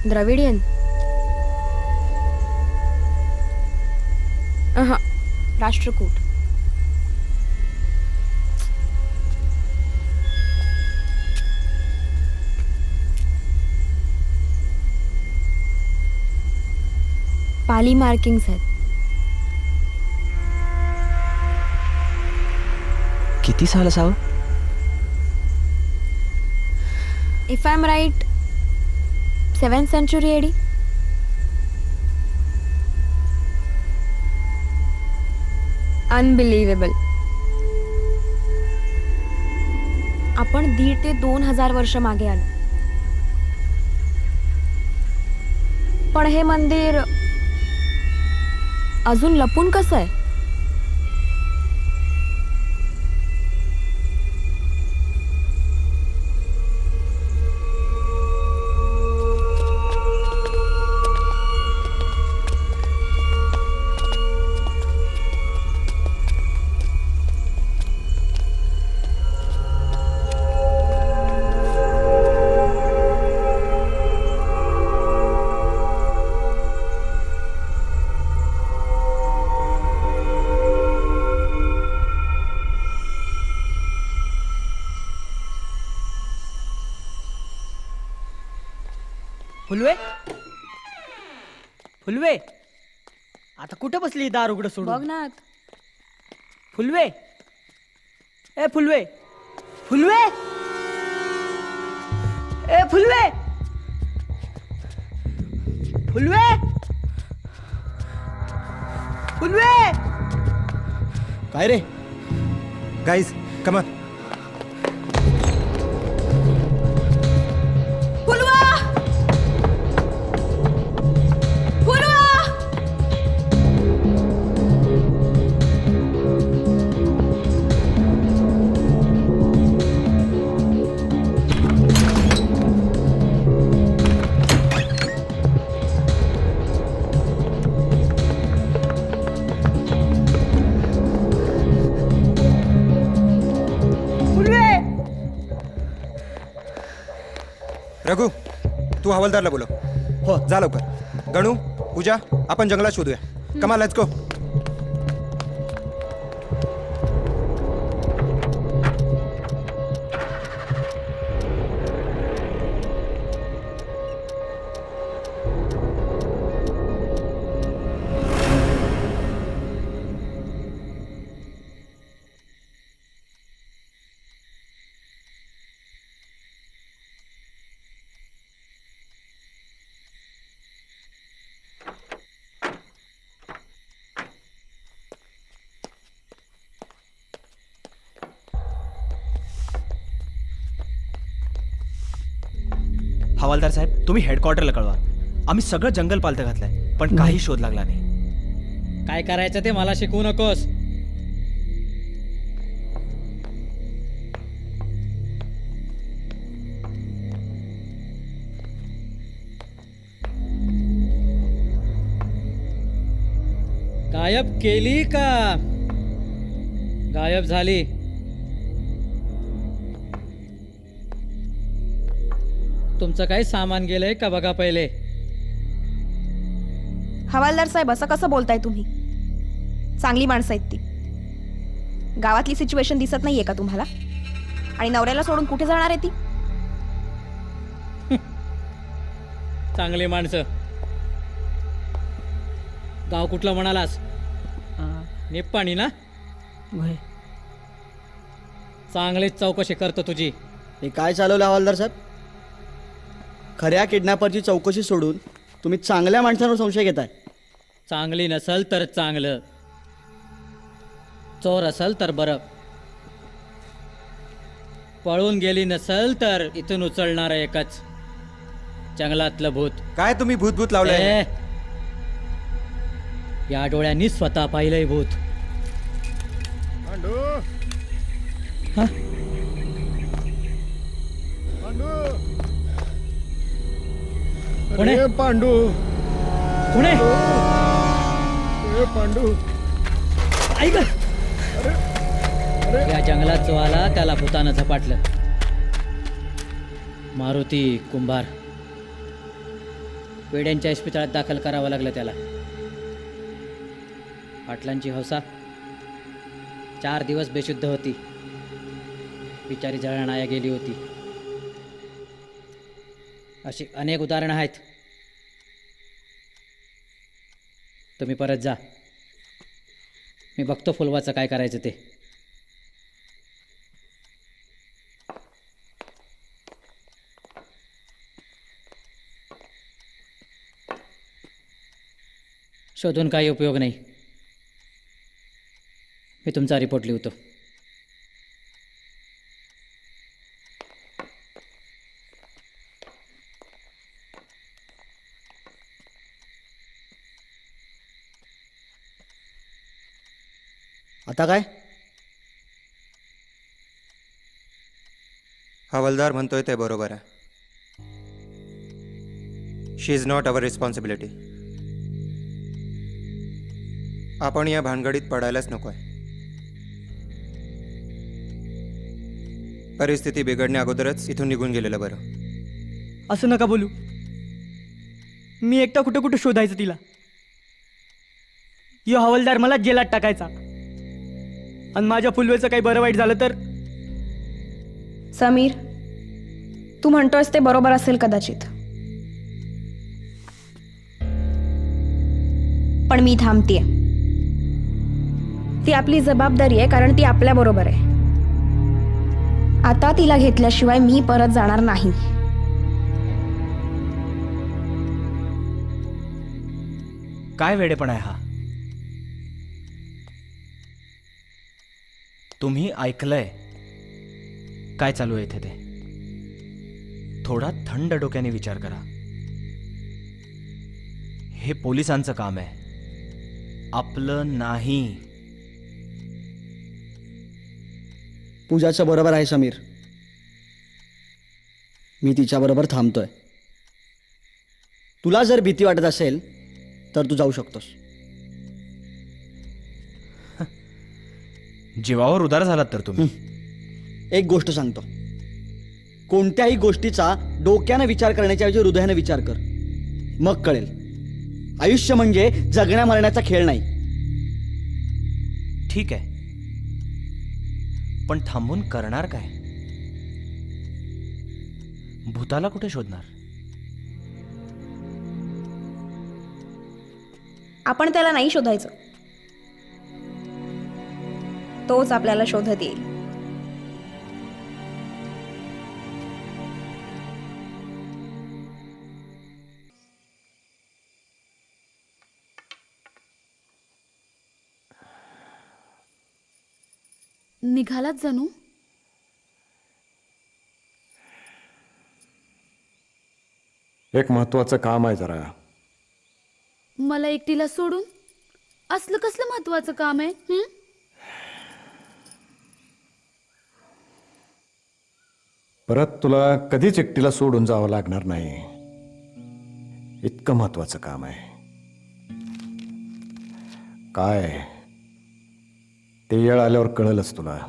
द्रविडियन. राष्ट्रकूट. पाली मार्किंग्स आहेत. किती साल असावं? If I am right 7th century AD. Unbelievable. आपण 1,500 ते 2,000 वर्ष मागे आलो. पण हे मंदिर अजून लपून कसं आहे? फुलवे फुलवे आता कुठं बसली दार उघडं बघ सोडून? ना. फुलवे ए फुलवे फुलवे ए फुलवे फुलवे फुलवे. काय रे? गाईज कमन. फुलवा. फुलवा. रघु, तू हवालदारला बोलव. हो. जा लवकर. गणू, पूजा, आपण जंगलात शोधूया. कमा, लेट्स गो. हवालदार साहेब, तुम्ही हेडक्वार्टरला कळवा. आम्ही सगळं जंगल पालथं घातलंय, पण काही शोध लागला नाही. काय करायचं ते मला शिकवू नकोस. गायब केली का गायब झाली? तुमचं काही सामान गेलंय का बघा पहिले. हवालदार साहेब, असं कसं बोलताय तुम्ही? चांगली माणसं आहेत ती. गावातली सिच्युएशन दिसत नाहीये का तुम्हाला? आणि नवऱ्याला सोडून कुठे जाणार आहे ती? चांगली माणसं. गाव कुठलं म्हणालास? निप्पाणी ना? चांगलीच चौकशी करतो तुझी. हे काय चालवलं हवालदार साहेब? खऱ्या किडनॅपरची चौकशी सोडून तुम्ही चांगल्या माणसांवर संशय घेताय. चांगली नसल तर चांगलं, चोर असल तर बरं, पळून गेली नसल तर इथून उचलणार एकच, जंगलातलं भूत. काय तुम्ही भूत भूत लावलंय? ए, या डोळ्यांनी स्वतः पाहिलंय भूत. पांडू. हा? पांडू. कोण आहे? अरे पांडू. कोण आहे? ए पांडू. ऐक, या जंगलात जो आला त्याला भूतानं झपाटलं. मारुती कुंभार. पेड्यांच्या इस्पितळात दाखल करावं लागलं त्याला. पाटलांची हौसा 4 दिवस बेशुद्ध होती. बिचारी जळणाया गेली होती. अशी अनेक उदाहरणं आहेत. तुम्ही परत जा. मी बघतो फुलवाचं काय करायचं ते. शोधून काही उपयोग नाही. मी तुमचा रिपोर्ट लिहितो. आता काय? हवालदार म्हणतोय ते बरोबर आहे. शी इज नॉट अवर रिस्पॉन्सिबिलिटी. आपण या भानगडीत पडायलाच नको आहे. परिस्थिती बिघडण्या अगोदरच इथून निघून गेलेलं बरं. असं नका बोलू. मी एकटा कुठं कुठं शोधायचं तिला. यो हवालदार मला जेलात टाकायचा. आणि माझ्या फुलवेचं काही बरं वाईट झालं तर. समीर, तू म्हणतोयस ते बरोबर असेल कदाचित, पण मी थांबतेय. ती आपली जबाबदारी आहे, कारण ती आपल्या बरोबर आहे. आता तिला घेतल्याशिवाय मी परत जाणार नाही. काय वेडेपण आहे हा? तुम्ही ऐकलंय काय चालू आहे इथे ते. थोडा थंड डोक्याने विचार करा. हे पोलिसांचं काम आहे, आपलं नाही. पूजाचं बरोबर आहे समीर. मी तिच्याबरोबर थांबतोय. तुला जर भीती वाटत असेल तर तू जाऊ शकतोस. जीवावर उदार झालात तर तुम्ही. एक गोष्ट सांगतो, कोणत्याही गोष्टीचा डोक्यानं विचार करण्याच्या ऐवजी हृदयानं विचार कर, मग कळेल. आयुष्य म्हणजे जगण्या मरण्याचा खेळ नाही. ठीक आहे, पण थांबून करणार काय? भूताला कुठे शोधणार? आपण त्याला नाही शोधायचं, तोच आपल्याला शोधत येईल. निघालात जणू. एक महत्वाचं काम आहे जरा. मला एकटीला सोडून असलं कसलं महत्वाचं काम आहे? परत तुला कधीच एकटीला सोडून जावं लागणार नाही. इतकं महत्वाचं काम आहे. काय ते वेळ आल्यावर कळलंच तुला.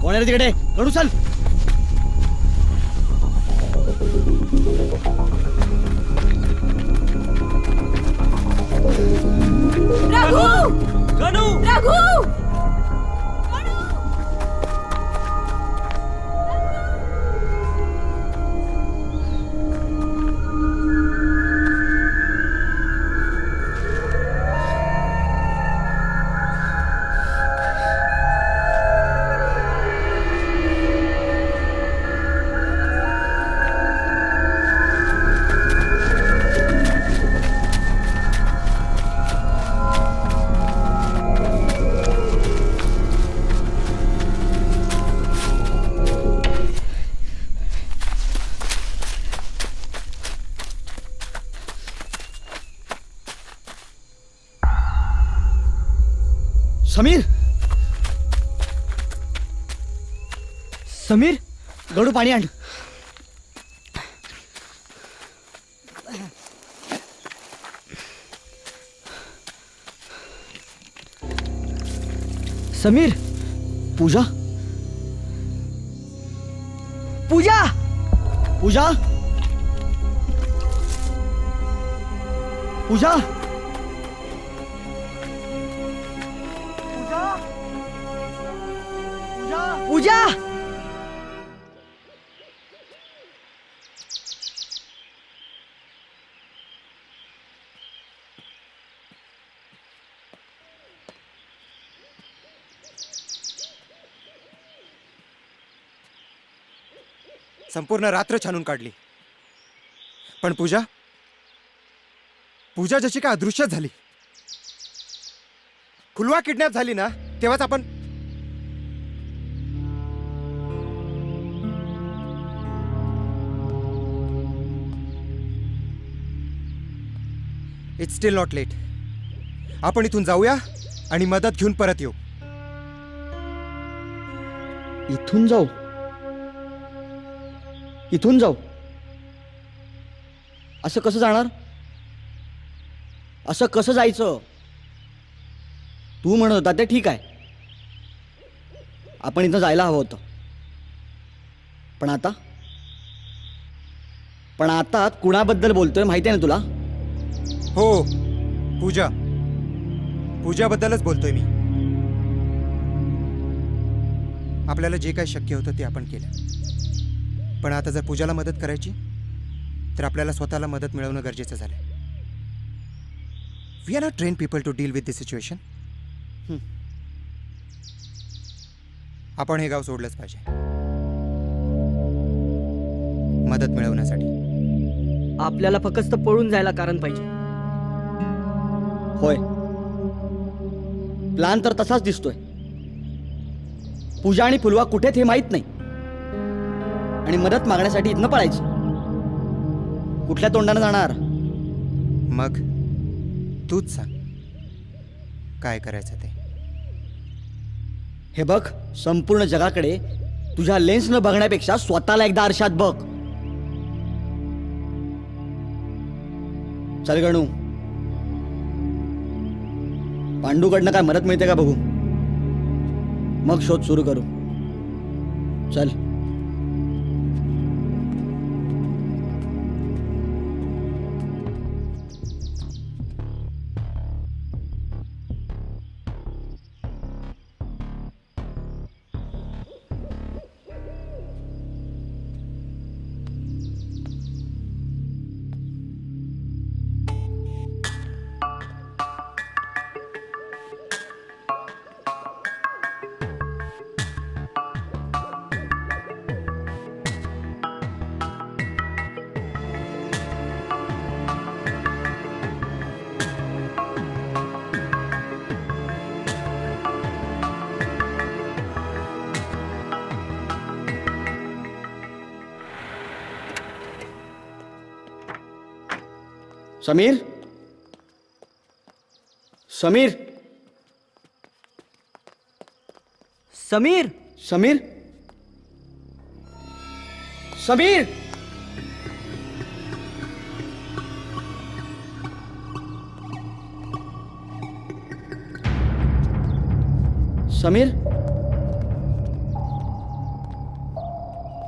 कोण आहे तिकडे? कडू चल. रघु! गणू! रघु! समीर समीर गडू पाणी आण. समीर पूजा पूजा पूजा पूजा पूजा. संपूर्ण रात्र छानून काढली, पण पूजा पूजा जशी काय अदृश्य झाली. फुलवा किडनॅप झाली ना, तेव्हाच आपण इट्स स्टील नॉट लेट. आपण इथून जाऊया आणि मदत घेऊन परत येऊ. इथून जाऊ इथून जाऊ असं कसं जाणार? असं कसं जायचं? तू म्हणत होता ते ठीक आहे, आपण इथं जायला हवं होतं. पण आता कुणाबद्दल बोलतोय माहिती आहे ना तुला? हो, पूजाबद्दलच बोलतोय मी. आपल्याला जे काही शक्य होतं ते आपण केलं, पण आता जर पूजाला मदत करायची तर आपल्याला स्वतःला मदत मिळवणं गरजेचं झालं. We are not train people to deal with this situation. आपण हे गाव सोडलंच पाहिजे मदत मिळवण्यासाठी. आपल्याला फक्त पळून जायला कारण पाहिजे. होय, प्लॅन तर तसाच दिसतोय. पूजा आणि फुलवा कुठेत हे माहीत नाही, आणि मदत मागण्यासाठी इथनं पळायचं. कुठल्या तोंडानं जाणार? मग तूच सांग काय करायचं ते. हे बघ, संपूर्ण जगाकडे तुझ्या लेन्सनं बघण्यापेक्षा स्वतःला एकदा आरशात बघ. चल गणू, पांडूकडनं काय मदत मिळते का बघू, मग शोध सुरू करू. चल. समीर समीर समीर समीर समीर समीर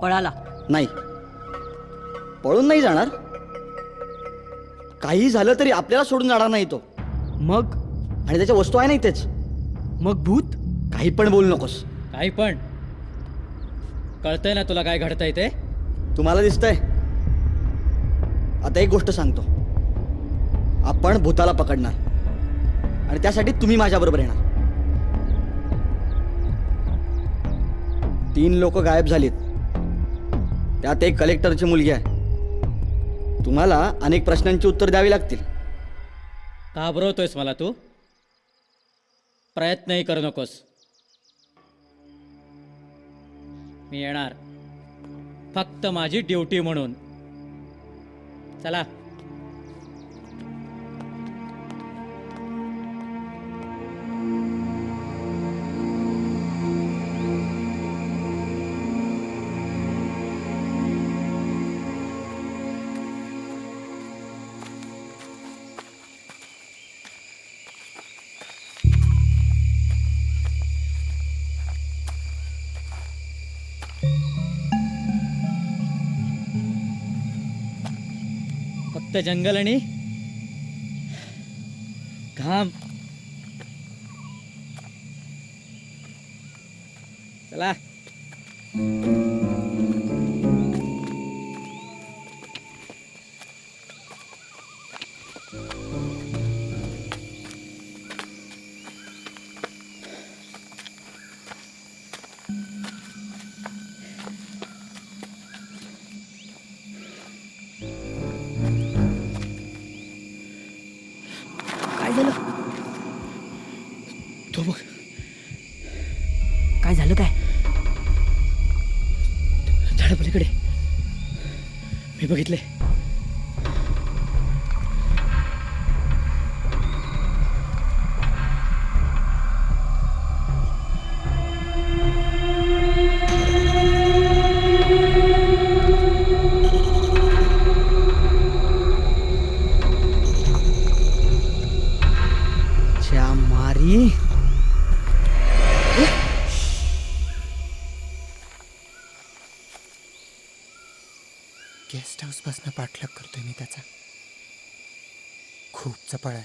पळाला नाही, पळून नाही जाणार. काही झालं तरी आपल्याला सोडून जाणार नाही तो. मग आणि त्याच्या वस्तू आहे नाही तेच. मग भूत? काही पण बोलू नकोस. काही पण कळतंय ना तुला काय घडतंय ते? तुम्हाला दिसतंय? आता एक गोष्ट सांगतो, आपण भूताला पकडणार आणि त्यासाठी तुम्ही माझ्याबरोबर येणार. 3 लोक गायब झालीत, त्यात एक कलेक्टरची मुलगी आहे. तुम्हाला अनेक प्रश्नांची उत्तर द्यावी लागतील. घाबरवतोयस मला तू? प्रयत्नही करू नकोस. मी येणार, फक्त माझी ड्युटी म्हणून. चला. फक्त जंगल आणि घाम. चला. काय झालं? तो बघ. काय झालं काय? झाडापलीकडे मी बघितले. मारी. गेस्ट हाऊसपासून पाठलाग करतोय मी त्याचा. खूप चपळ आहे.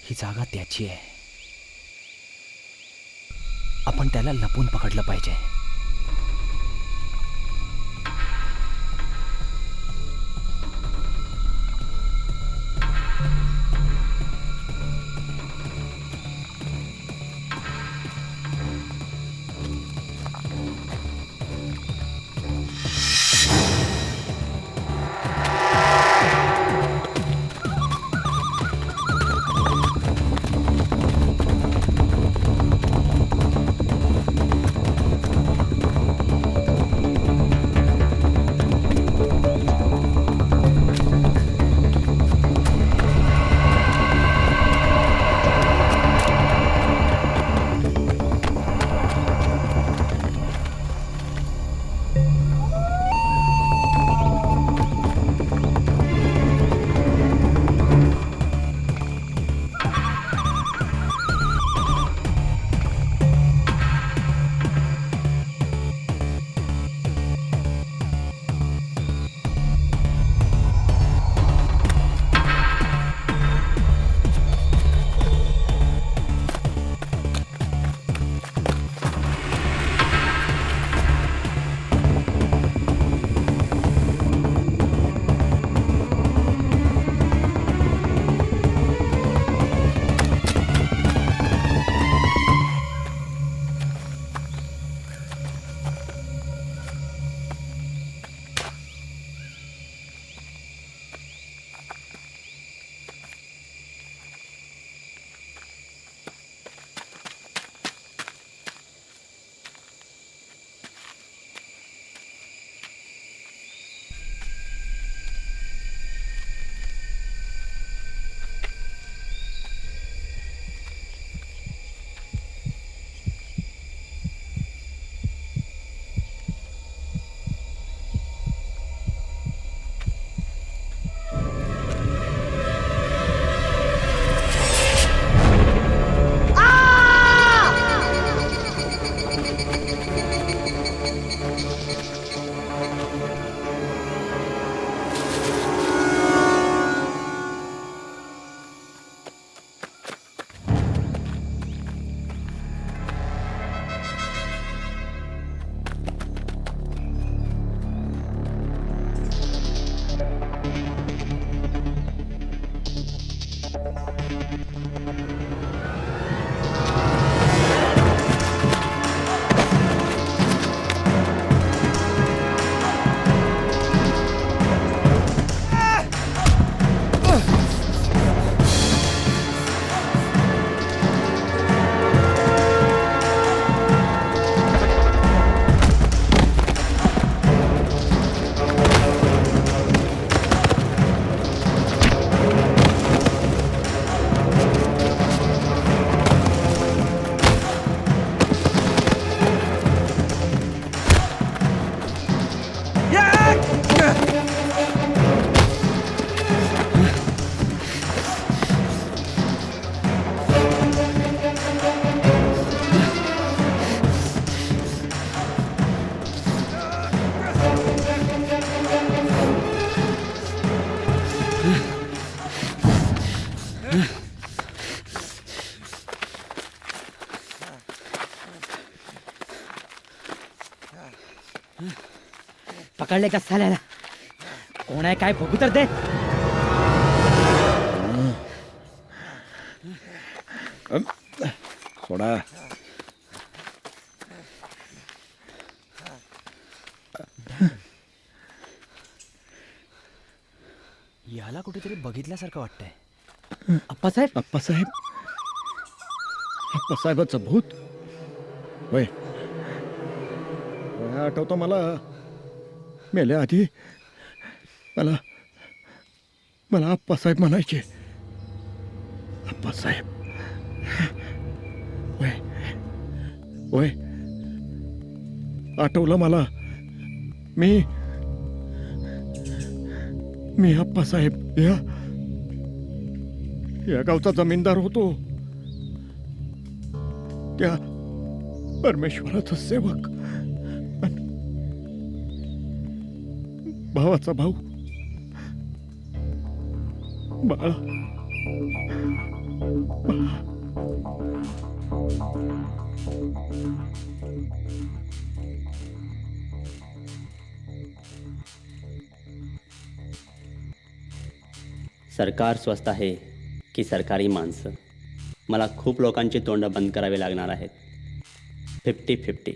ही जागा त्याची आहे. आपण त्याला लपून पकडलं पाहिजे. पकडले का साल्याला? कोण आहे काय बघू तर दे. सोडा. याला कुठेतरी बघितल्यासारखं वाटतंय. अप्पासाहेब, अप्पासाहेब. अप्पासाहेबाचं भूत. होय होय, आठवतं मला. मेल्या आधी मला मला अप्पासाहेब म्हणायचे. अप्पासाहेब. होय होय, आठवलं मला. मी अप्पासाहेब या गावचा जमीनदार होतो. त्या परमेश्वराचा सेवक. भावाचा भाऊ बाळा. सरकार स्वस्त आहे की सरकारी माणसं? मला खूप लोकांची तोंड बंद करावी लागणार आहेत. 50-50.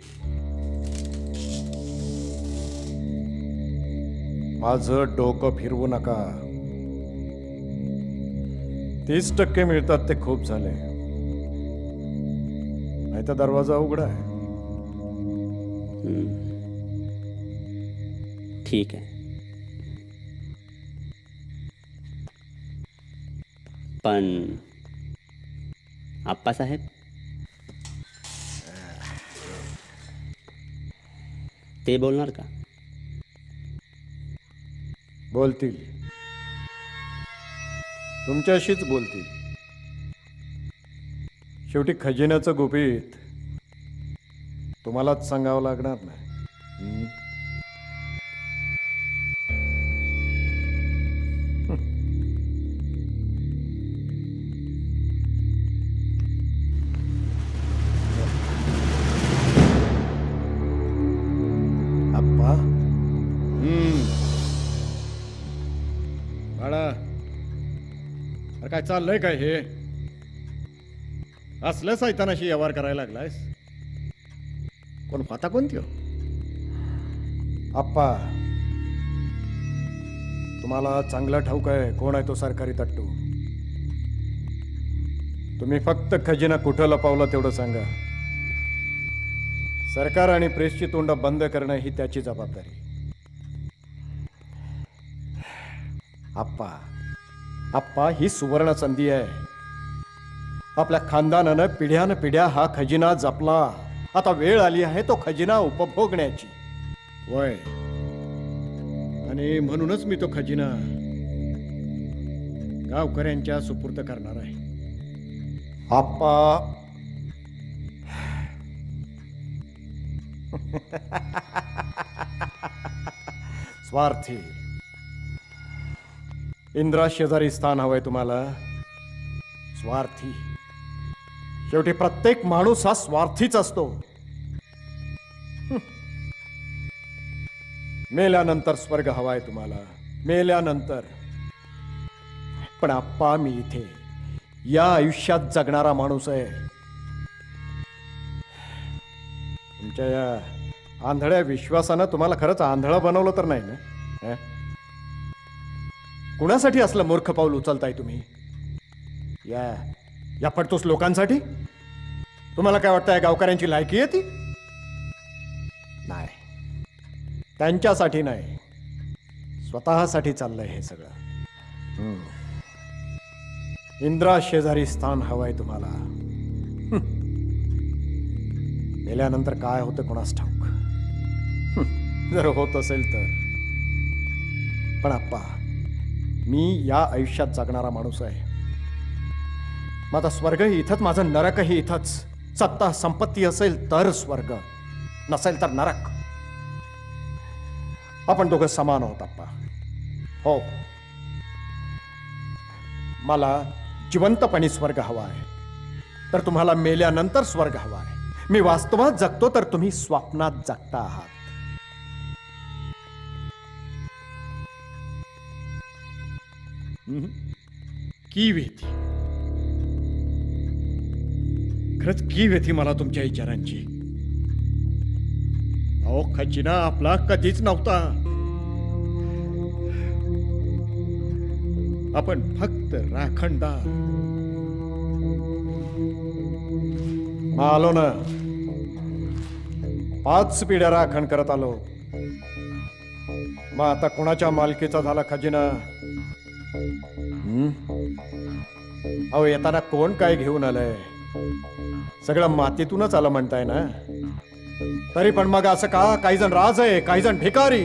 माझं डोकं फिरवू नका. 30% मिळतात ते खूप झाले. नाही तर दरवाजा उघडा आहे. ठीक आहे, पण आप्पासाहेब, ते बोलणार का? बोलतील. तुमच्याशीच बोलतील. शेवटी खजिन्याचं गुपित तुम्हालाच सांगावं लागणार नाही. अप्पा. बाळा, अरे काय चाललंय काय हे? असल्या सायतानाशी व्यवहार करायला लागलायस? कोण होता कोणती हो? आप्पा, तुम्हाला चांगला ठाऊक आहे कोण आहे तो सरकारी तट्टू. तुम्ही फक्त खजिना कुठं लपवला तेवढं सांगा. सरकार आणि प्रेसची तोंड बंद करणं ही त्याची जबाबदारी. आप्पा, ही सुवर्ण संधी आहे. आपल्या खानदानानं पिढ्या हा खजिना जपला. आता वेळ आली आहे तो खजिना उपभोगण्याची. वय, आणि म्हणूनच मी तो खजिना गावकऱ्यांच्या सुपूर्द करणार आहे. आप्पा, स्वार्थी. इंद्रा शेजारी स्थान हवंय तुम्हाला. स्वार्थी. शेवटी प्रत्येक माणूस हा स्वार्थीच असतो. मेल्यानंतर स्वर्ग हवाय तुम्हाला. मेल्यानंतर. पण आप्पा, मी इथे या आयुष्यात जगणारा माणूस आहे. तुमच्या या आंधळ्या विश्वासानं तुम्हाला खरंच आंधळं बनवलं तर नाही ना? कुणासाठी असलं मूर्ख पाऊल उचलताय तुम्ही? या फडतूस लोकांसाठी? तुम्हाला काय वाटतं गावकऱ्यांची लायकी आहे ती? नाही, त्यांच्यासाठी नाही, स्वतःसाठी चाललंय हे सगळं. इंद्रा शेजारी स्थान हवंय तुम्हाला. गेल्यानंतर काय होतं कोणास ठाऊक. जर होत असेल तर. पण आप्पा, मी या आयुष्यात जगणारा माणूस आहे. माझा स्वर्गही इथंच, माझं नरकही इथंच. सत्ता संपत्ती असेल तर स्वर्ग, नसेल तर नरक. आपण दोघं समान आहोत आप्पा. हो, मला जिवंतपणी स्वर्ग हवा आहे तर तुम्हाला मेल्यानंतर स्वर्ग हवा आहे. मी वास्तवात जगतो तर तुम्ही स्वप्नात जगता आहात. की वेती, खरंच की वेती मला तुमच्या विचारांची. अहो खजिना आपला कधीच नव्हता. आपण फक्त राखणदार. आलो ना, 5 पिढ्या राखण करत आलो. मग आता कोणाच्या मालकीचा झाला खजिना? अहो येताना कोण काय घेऊन आलंय? सगळं मातीतूनच आलं म्हणताय ना. तरी पण मग असं का? काही जण राज आहे, काही जण भिकारी.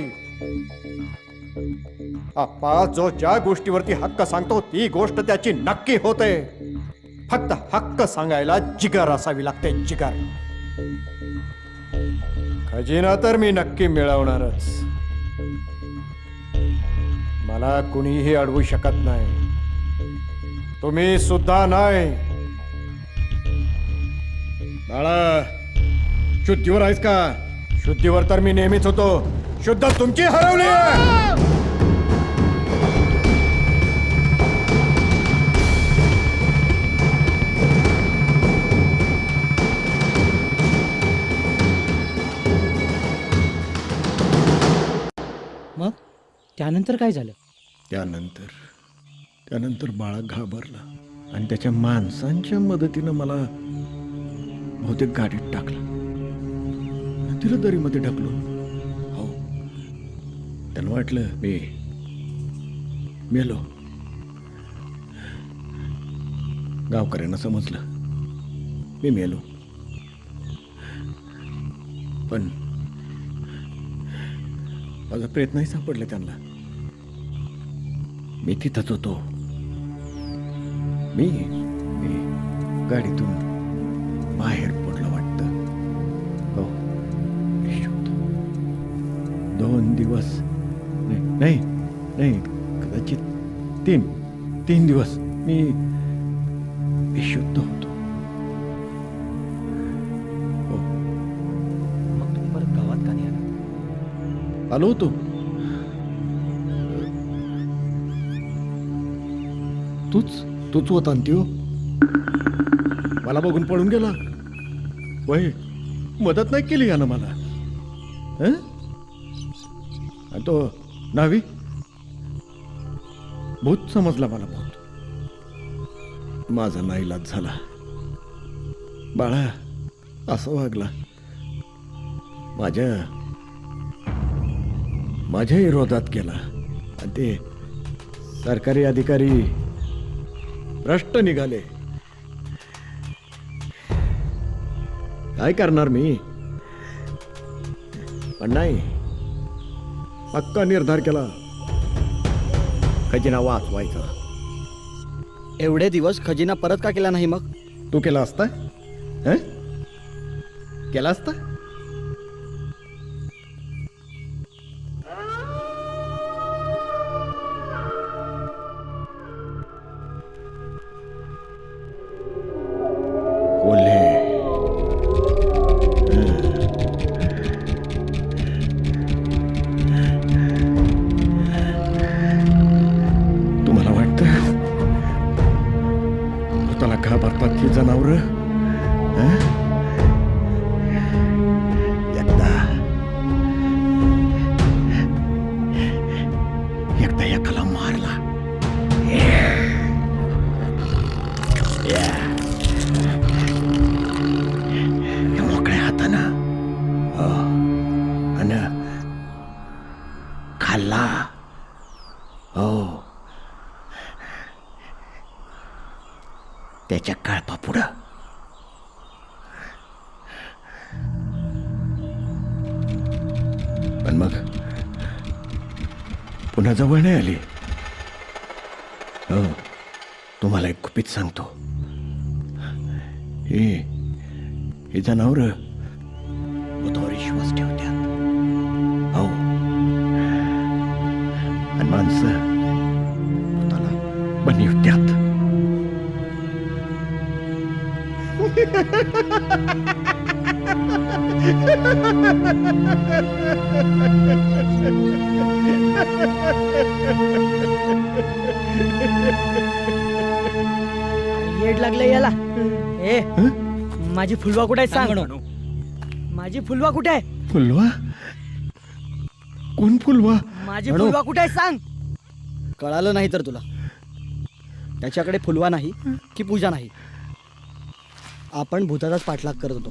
आप्पा जो ज्या गोष्टीवरती हक्क सांगतो ती गोष्ट त्याची नक्की होते. फक्त हक्क सांगायला जिगर असावी लागते, जिगर. खजिना तर मी नक्की मिळवणारच. मला कुणीही अडवू शकत नाही, तुम्ही सुद्धा नाही. बाळा, शुद्धीवर आहेस का? शुद्धीवर तर मी नेहमीच होतो. शुद्ध तुमची हरवली आहे. मग त्यानंतर काय झालं? त्यानंतर बाळा घाबरला आणि त्याच्या माणसांच्या मदतीनं मला बहुतेक गाडीत टाकलं. तिला दरीमध्ये ढकलो. हो, त्याला वाटलं मी मेलो. गावकऱ्यांना समजलं मी मेलो. पण माझा प्रयत्नही सापडला त्यांना. मी तिथंच होतो. मी गाडीतून बाहेर पडलो वाटतं. हो, 2 दिवस नाही कदाचित 3 दिवस मी बेशुद्ध होतो. हो. मग तुम्ही परत गावात का नाही आला? आलो होतो. तूच होता ना त्यो. मला बघून पळून गेला. वय मदत नाही केली यानं मला. आणि तो नावी भूत समजला मला. भूत. माझा नाईलाज झाला. बाळा असं वागला. माझ्या विरोधात केला. आणि ते सरकारी अधिकारी भ्रष्ट निघाले. काय करणार मी? पण नाही, पक्का निर्धार केला, खजिना वाचवायचा. एवढे दिवस खजिना परत का केला नाही मग? तू केला असता? केला असता? कोल्हे तुम्हाला वाटतं भूताला घाबरतात ही जनावरं? एकदा एकाला मारला. मोकळ्या हातानं आणि खाल्ला. हो, त्याच्या कळपा पुढं. पण मग पुन्हा जवळ नाही आली. हो, तुम्हाला एक गुपित सांगतो. हे जनावर भूतावर विश्वास ठेवतात. हो, आणि माणसं भूताला बनवतात. येड लागलं याला. ए माझी फुलवा कुठे आहे सांग. माझी फुलवा कुठे आहे? फुलवा? कोण फुलवा? माझी म्हणू. फुलवा कुठे आहे सांग. कळालं नाही तर तुला, त्याच्याकडे फुलवा नाही की पूजा नाही. आपण भूताचाच पाठलाग करत होतो.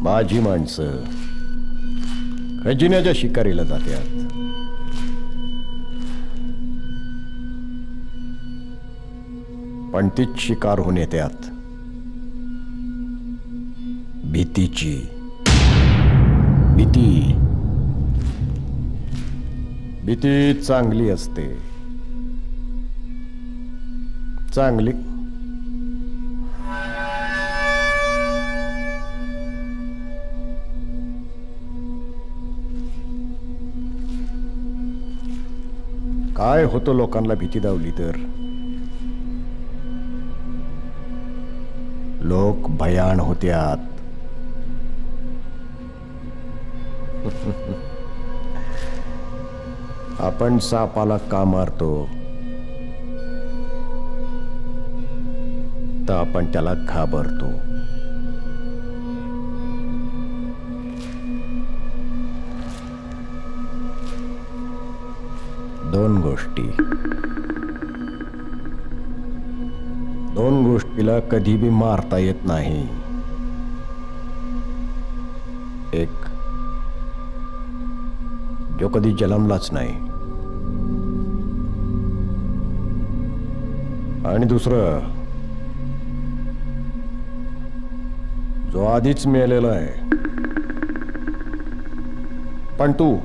माझी माणसं खजिन्याच्या शिकारीला जातात. पण तीच शिकार होऊन येतात भीतीची. भीती भीती चांगली असते. चांगली काय होतं लोकांना भीती दावली तर? लोक भयान होत्यात. आपण सापाला का मारतो तर आपण त्याला घाबरतो. दोन गोष्टीला कधी बी मारता येत नाही. एक, जो कधी जन्मलाच नाही, आणि दुसरं, जो आधीच मेलेला आहे. पण तू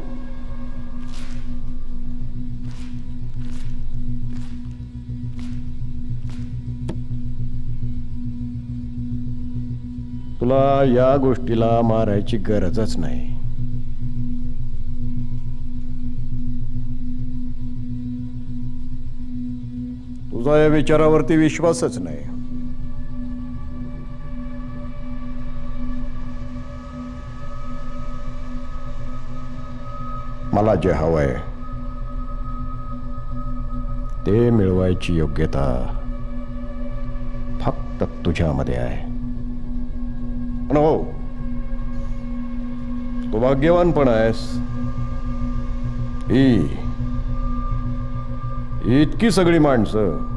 तुला या गोष्टीला मारायची गरजच नाही. तुझा या विचारावरती विश्वासच नाही. मला जे हवंय ते मिळवायची योग्यता फक्त तुझ्यामध्ये आहे. पण हो, तू भाग्यवान पण आहेस. इतकी सगळी माणसं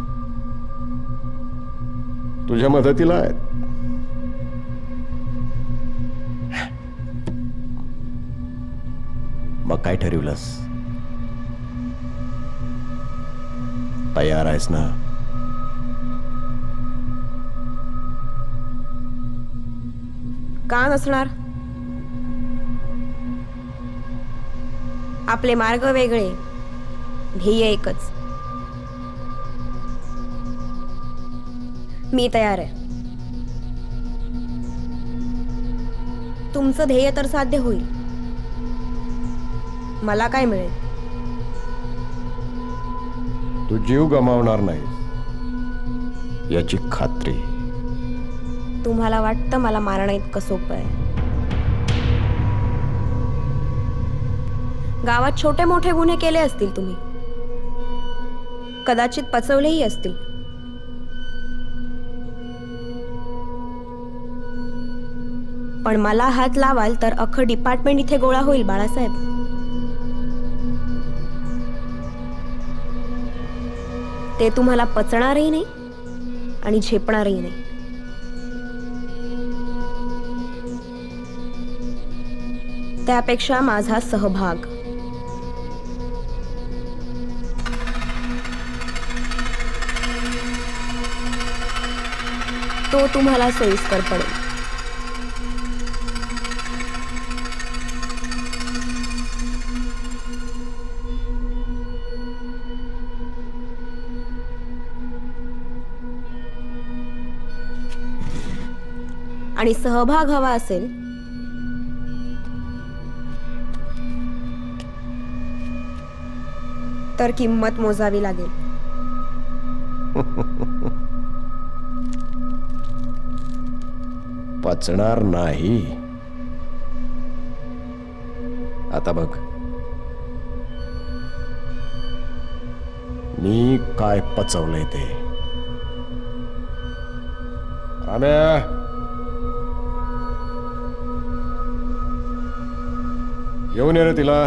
तुझ्या मदतीला आहेत. मग काय ठरवलंस? तयार आहेस ना? का नसणार? आपले मार्ग वेगळे, ध्येय एकच. मी तयार आहे. तुमचं ध्येय तर साध्य होईल. मला काय मिळेल? तू जीव गमावणार नाही याची खात्री. तुम्हाला वाटतं मला मारणं इतकं सोपं आहे? गावात छोटे मोठे गुन्हे केले असतील तुम्ही, कदाचित पचवलेही असतील. पण मला हात लावाल तर अख्खं डिपार्टमेंट इथे गोळा होईल बाळासाहेब. ते तुम्हाला पचणारही नाही आणि झेपणारही नाही. त्यापेक्षा माझा सहभाग. तो तुम्हाला सोयीस्कर पडेल. आणि सहभाग हवा असेल तर किंमत मोजावी लागेल. पचणार नाही. आता बघ, मी काय पचवलंय ते. राम्या, येऊन ये रे तिला.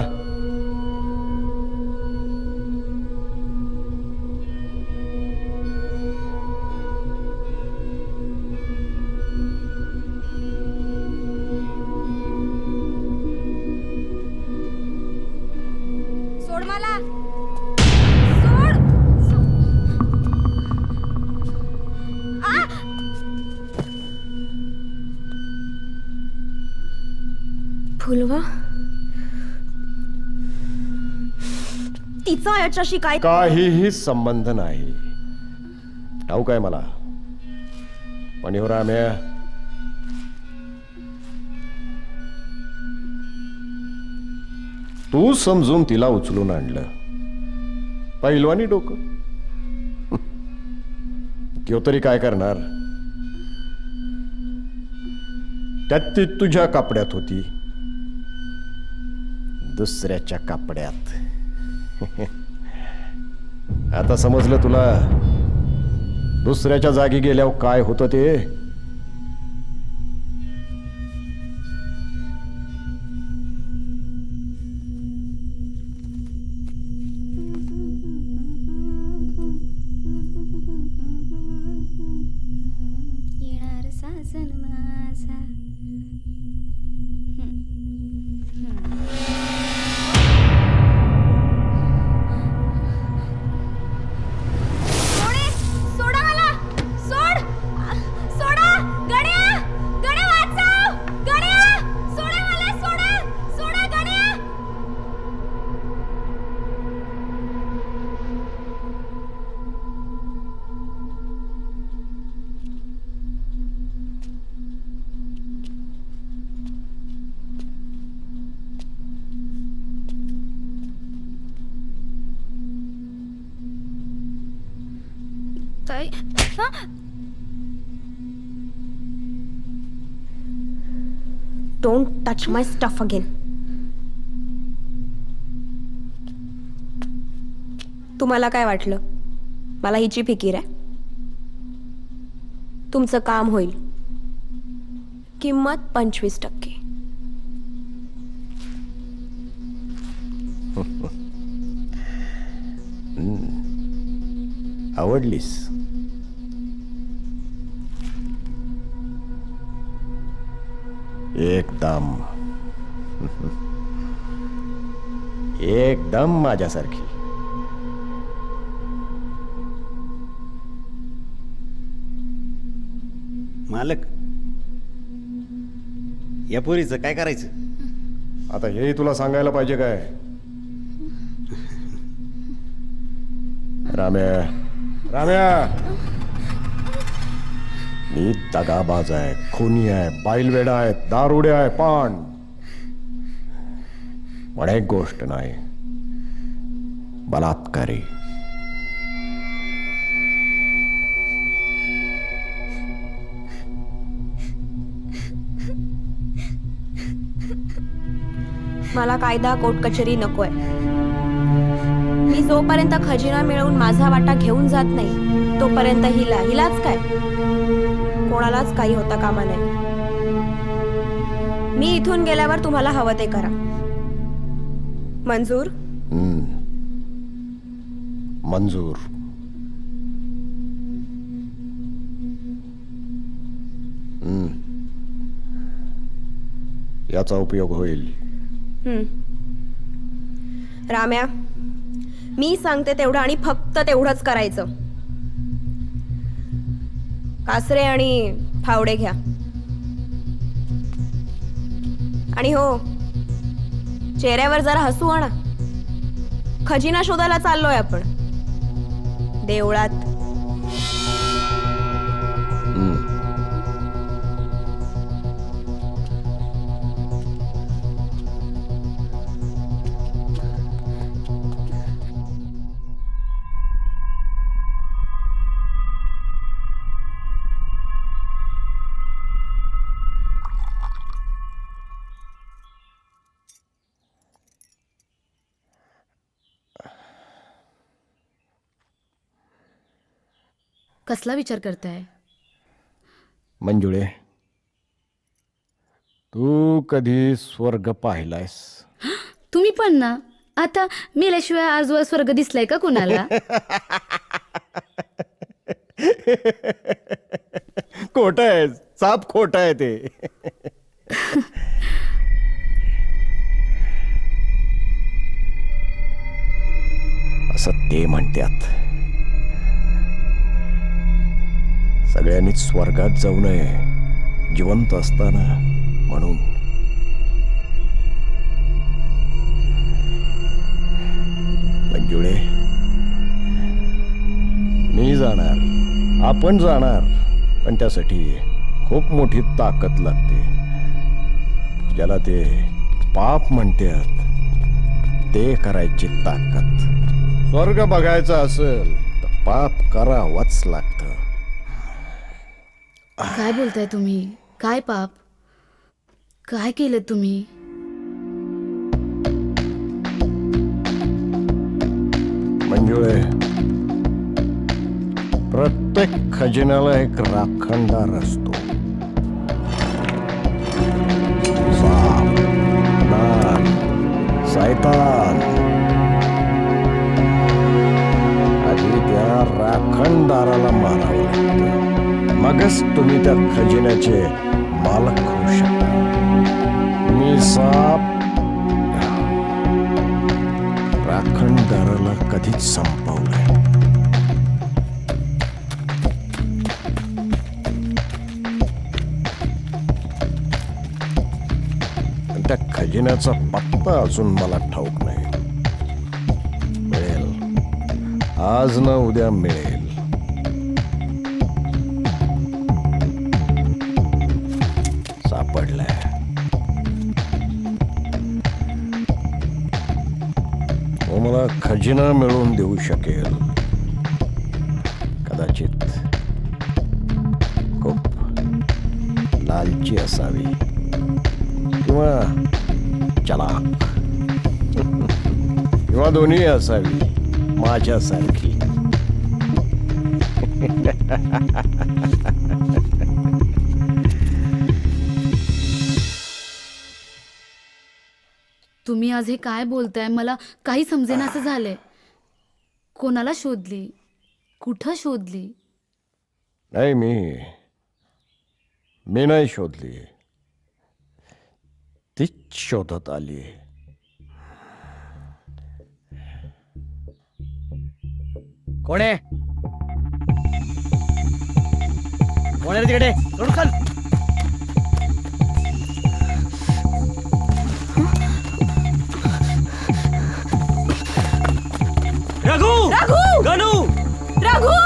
सोड मला. सोड. आ! फुलवा, तिचा याच्याशी काय? काहीही संबंध नाही. ठाऊक आहे मला. पण हो राम्या, तू समजून तिला उचलून आणलं. पहिलवानी डोकं. त्यो तरी काय करणार? त्यात ती तुझ्या कापड्यात होती, दुसऱ्याच्या कापड्यात. आता समजलं तुला दुसऱ्याच्या जागी गेल्यावर काय होतं ते? येणार साजन माझा. सोडे, सोडा मला. सोड. सोडा. गड्या, गड्या वाचव. गड्या, सोडा मला. सोडा. सोडा गड्या. ताई, हा? Don't touch my stuff again. तुम्हाला काय वाटलं? मला हिची फिकीर आहे. तुमचं काम होईल. किंमत 25%. आवडलीस. एकदम एकदम माझ्यासारखी. मालक, या पोरीचं काय करायचं? आता हेही तुला सांगायला पाहिजे काय? राम्या, राम्या, मी दगाबाज आहे, खुनी आहे, बाईलवेडा आहे, दारुडे आहे, पण एक गोष्ट नाही, बलात्कारी. मला कायदा कोर्ट कचेरी नकोय. मी जोपर्यंत खजिना मिळवून माझा वाटा घेऊन जात नाही तोपर्यंत हिलाच काय, कोणालाच काही होता कामा नाही. मी इथून गेल्यावर तुम्हाला हवं ते करा. मंजूर? मंजूर. याचा उपयोग होईल. राम्या, मी सांगते तेवढं आणि फक्त तेवढंच करायचं. कासरे आणि फावडे घ्या. आणि हो, चेहऱ्यावर जरा हसू आणा. खजिना शोधायला चाललोय आपण देवळात. कसला विचार करताय? मंजुळे, तू कधी स्वर्ग पाहिलायस? तुम्ही पण ना. आता मेल्याशिवाय आजवर स्वर्ग दिसलाय का कुणाला? खोट आहे, साप खोट आहे ते. असं ते म्हणतात. सगळ्यांनीच स्वर्गात जाऊ नये जिवंत असताना म्हणून. मंजुळे, मी जाणार, आपण जाणार, पण त्यासाठी खूप मोठी ताकद लागते. ज्याला ते पाप म्हणतात ते करायची ताकद. स्वर्ग बघायचा असेल तर पाप करावंच लागतं. काय बोलताय तुम्ही? काय पाप? काय केलं तुम्ही? मंजुळे, प्रत्येक खजिन्याला एक राखणदार असतो. साप, नाग, शैतान. आधी त्या राखणदाराला मारावं लागतं, मगच तुम्ही त्या खजिन्याचे मालक होऊ शकता. मी साप राखणदाराला कधीच संपवलंय. त्या खजिन्याचा पत्ता अजून मला ठाऊक नाही. मिळेल, आज ना उद्या मिळेल. सापडलाय. तो मला खजिना मिळवून देऊ शकेल. कदाचित खूप लालची असावी किंवा चलाक किंवा दोन्ही असावी माझ्यासारखी. तुम्ही आज हे काय बोलताय? मला काही समजेना असं झालंय. कोणाला शोधली? कुठं शोधली? नाही, मी नाही शोधली, तीच शोधत आली. कोण आहे? कोण आहे रे तिकडे? सोडून चल. रघु! रघु! गणू! रघु!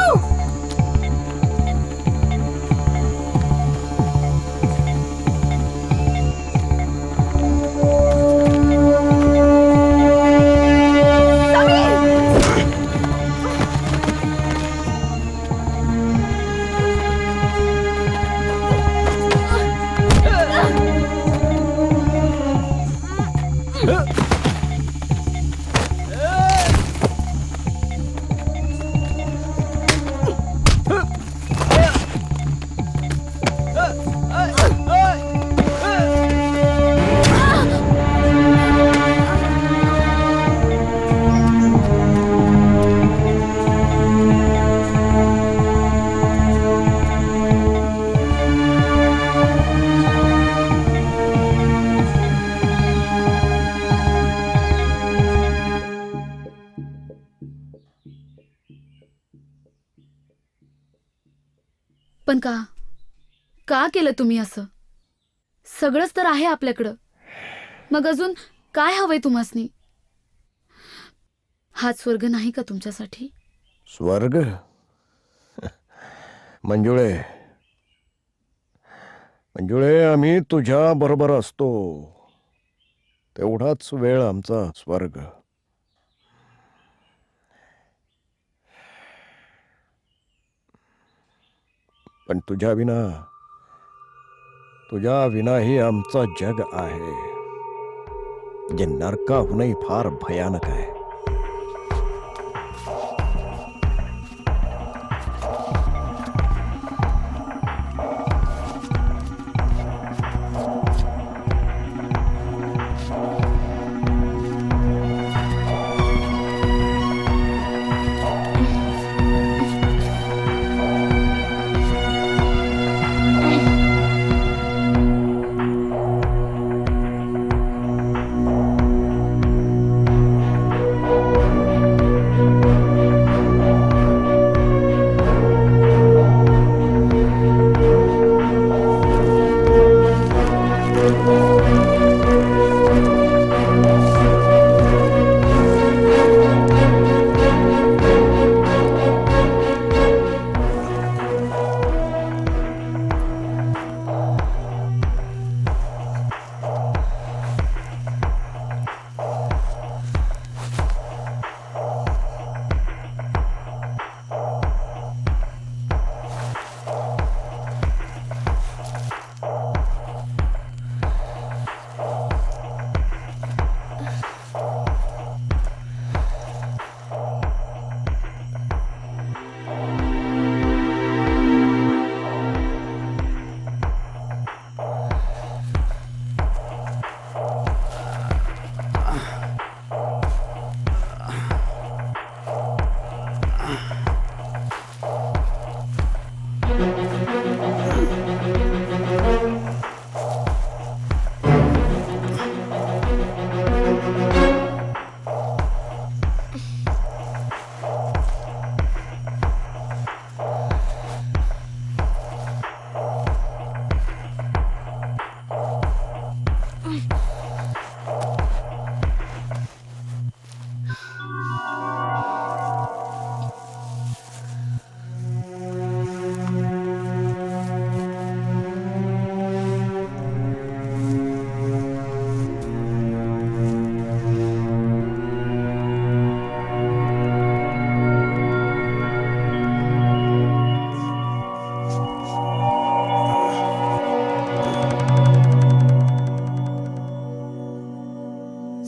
पण का केलं तुम्ही असं? सगळंच तर आहे आपल्याकडं. मग अजून काय हवंय तुम्हासनी? हाच स्वर्ग नाही का तुमच्यासाठी? स्वर्ग? मंजुळे, आम्ही तुझ्या बरोबर असतो तेवढाच वेळ आमचा स्वर्ग. पण तुझ्या विनाही आमचं जग आहे, जे नरकाहूनही फार भयानक आहे.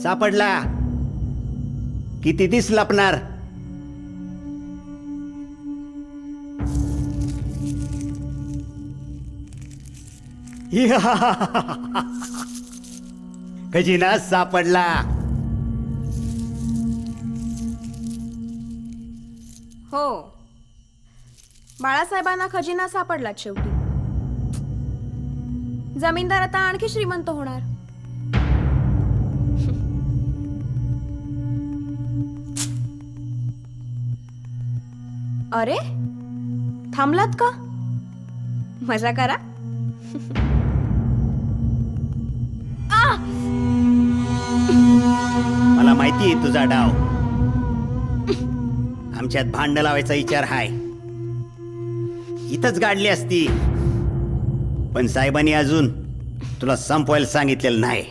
सापडला किती दिस लपणार. खजिना सापडला. हो, बाळासाहेबांना खजिना सापडलाच शेवटी. जमीनदार आता आणखी श्रीमंत होणार. अरे, थांबलात का? मजा करा. मला माहिती आहे तुझा डाव. आमच्यात भांड लावायचा विचार हाय. इथंच गाडली असती, पण साहेबांनी अजून तुला संपवायला सांगितलेलं नाही.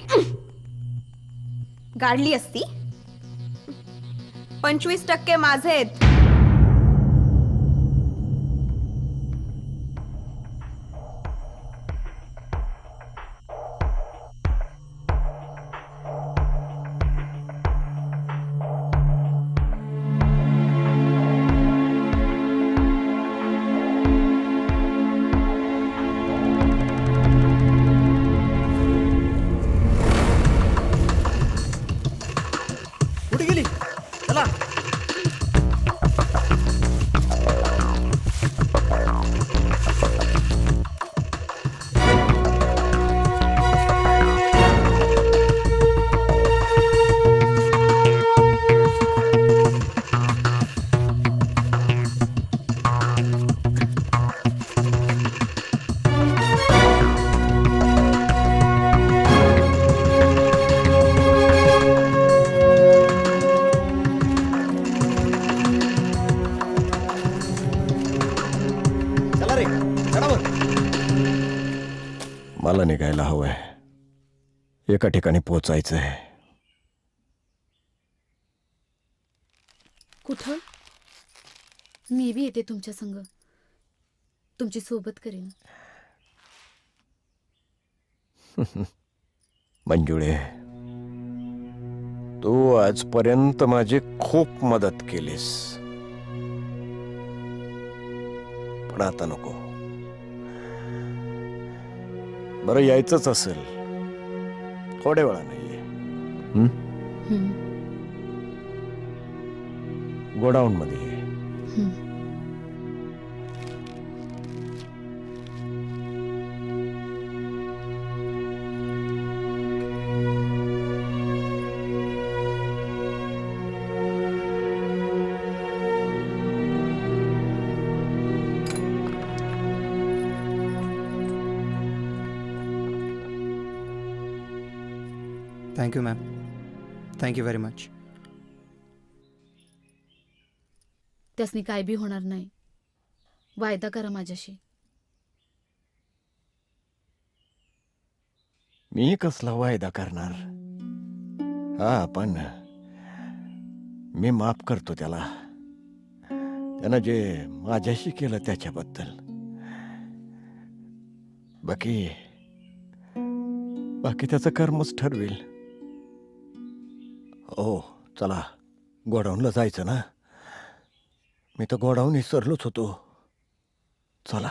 गाडली असती. 25% माझे आहेत. कुठे गेली? चला. चला रे, चढावर. मला निघायला हवंय. एका ठिकाणी पोचायचंय. कुठं? मी बी येते तुमच्या संग. तुमची सोबत करेन. मंजुळे, तू आजपर्यंत माझी खूप मदत केलीस, पण आता नको. बरं, यायचंच असेल थोड्या वेळा नाहीये. गोडाऊन मध्ये ये. Thank you ma'am. Thank you very much. त्यासनी काय बी होणार नाही. वायदा करा माझ्याशी. मी कसला वायदा करणार? हा, पण मी माफ करतो त्याला. त्यानं जे माझ्याशी केलं त्याच्याबद्दल. बाकी त्याचं कर्मच ठरवेल. हो, चला, गोडाऊनला जायचं ना. मी तर गोडाऊन विसरलोच होतो. चला.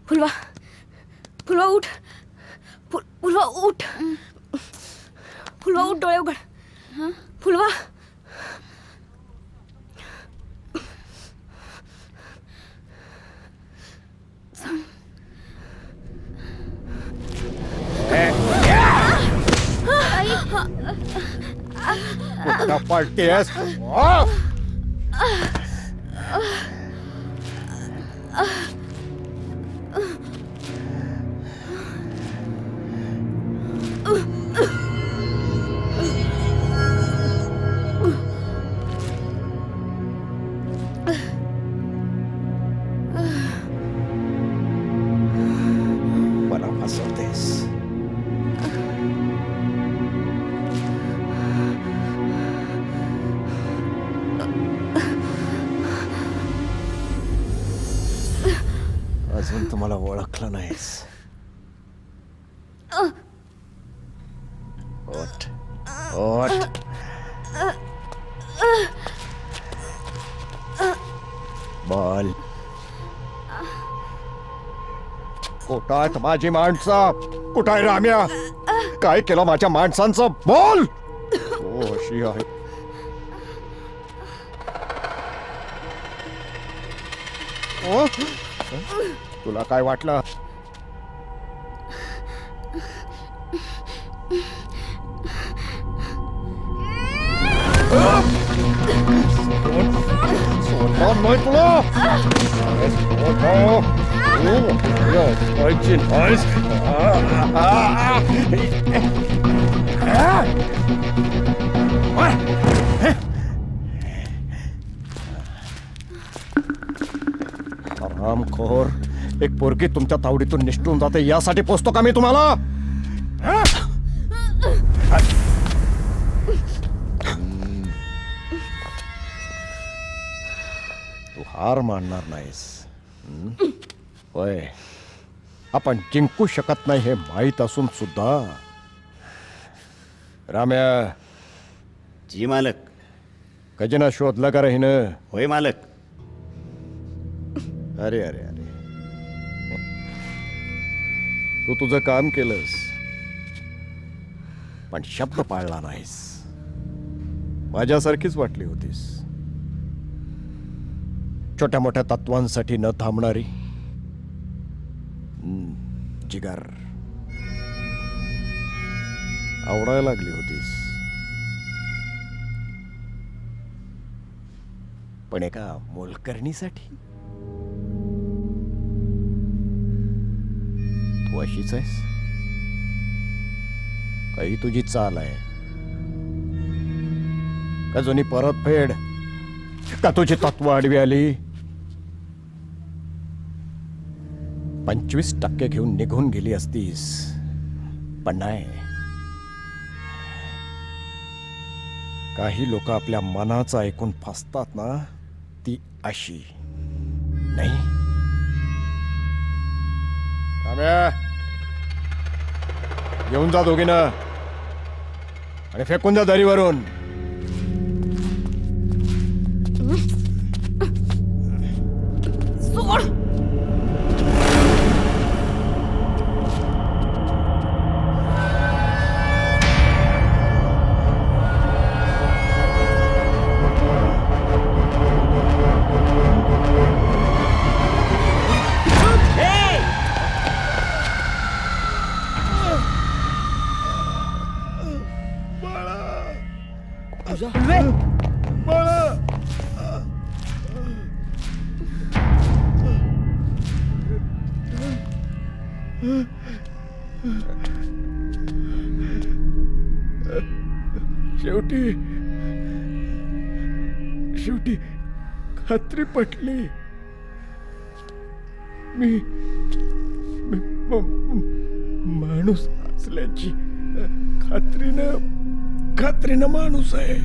फुलवा फुलवा उठ फुलवा उठ फुलवा उठ डोळे उघड फुलवा पळतेस मला फसवतेस. अजून तुम्हाला ओळखलं नाहीस. ओठ ओठ बोल. कुठं आहेत माझी माणसं? कुठं आहे राम्या? काय केलं माझ्या माणसांचं? बोल. हो अशी आहे. ओ, तुला काय वाटलं? सोडणार नाही तुला. सोडायची नाहीस. रामखोर, एक पोरगी तुमच्या तावडीतून निष्ठून जाते यासाठी पोचतो का मी तुम्हाला? तू हार मानणार नाहीस. होय, आपण जिंकू शकत नाही हे माहीत असून सुद्धा. राम्या. जी मालक. खजिना शोधला का हिनं? होय मालक. अरे अरे अरे, तू तुझं काम केलंस पण शब्द पाळला नाहीस. माझ्यासारखीच वाटली होतीस. छोट्या मोठ्या तत्वांसाठी न थांबणारी जिगर आवडायला लागली होतीस. पण एका मोलकरणीसाठी तू अशीच आहेस. काही तुझी चाल आहे का जुनी परतफेड, का तुझी तत्व आडवी आली? 25% घेऊन निघून गेली असतीस, पण नाही. काही लोक आपल्या मनाचं ऐकून फसतात ना, ती अशी नाही. राम्या, घेऊन जा दोघींना आणि फेकून जा दरीवरून. सोड. शेवटी खात्री पटली. मी माणूस असल्याची खात्रीनं माणूस आहे.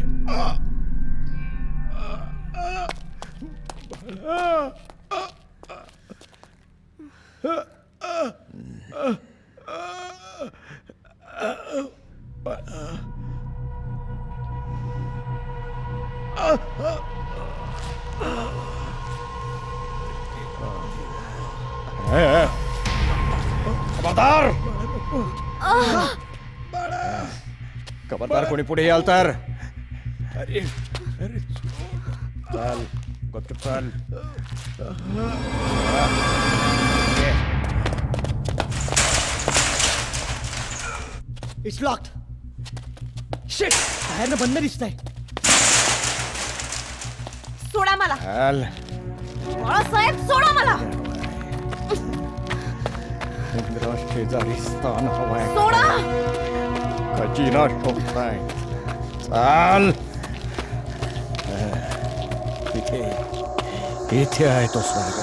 खबरदार कोणी पुढे याल तर. अरे चाल गपचूप चाल. It's locked. शिट, बाहेरनं बंद दिसतंय. सोडा मला. चाल. बाळासाहेब, सोडा मला. इंद्रा शेजारी स्थान हवाय. सोडा. खजिना शोधताय. चाल. इथे आहे तो स्वर्ग.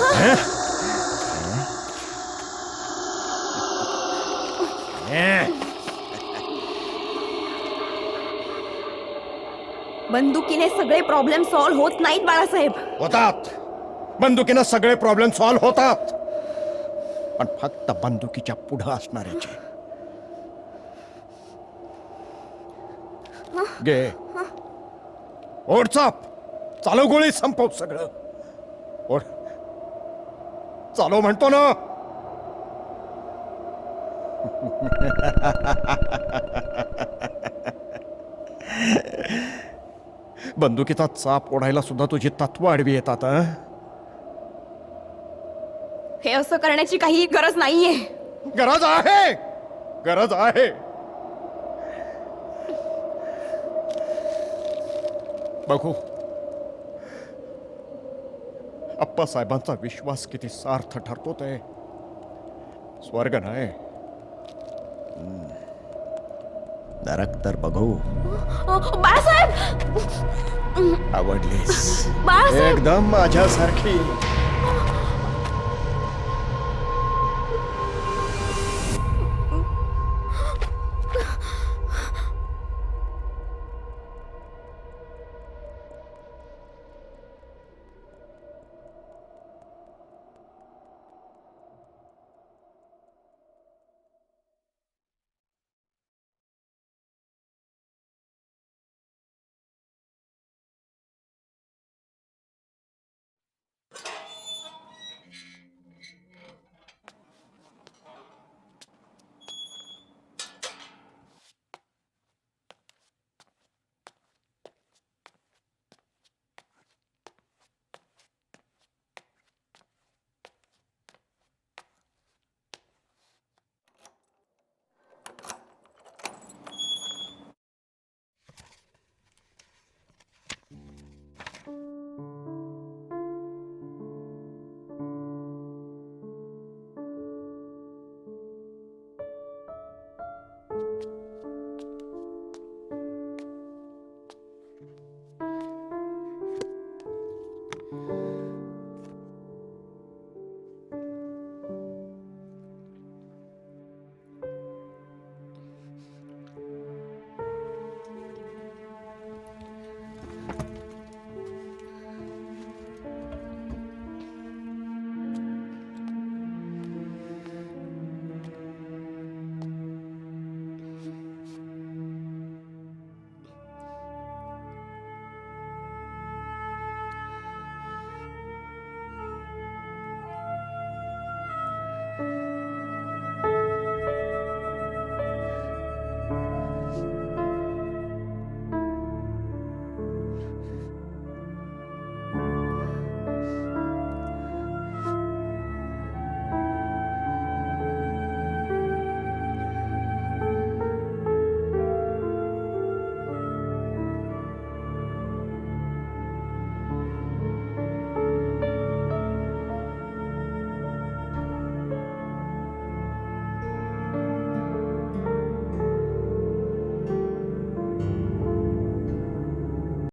बंदुकीने सगळे प्रॉब्लेम सॉल्व्ह होत नाहीत बाळासाहेब. होतात. बंदुकीनं सगळे प्रॉब्लेम सॉल्व्ह होतात, पण फक्त बंदुकीच्या पुढं असणाऱ्याचे. गे ओढ चाप. चालव गोळी, संपव सगळं. ओढ. चालव म्हणतो ना. बंदुकीचा चाप ओढायला सुद्धा तुझी तत्व आडवी येतात. हे असं करण्याची काही गरज नाहीये. गरज आहे, गरज आहे. बघू अप्पासाहेबांचा विश्वास किती सार्थ ठरतो ते. स्वर्ग नाही, नरक तर बघू. बाळासाहेब, आवडलीस बाळासाहेब. एकदम माझ्यासारखी.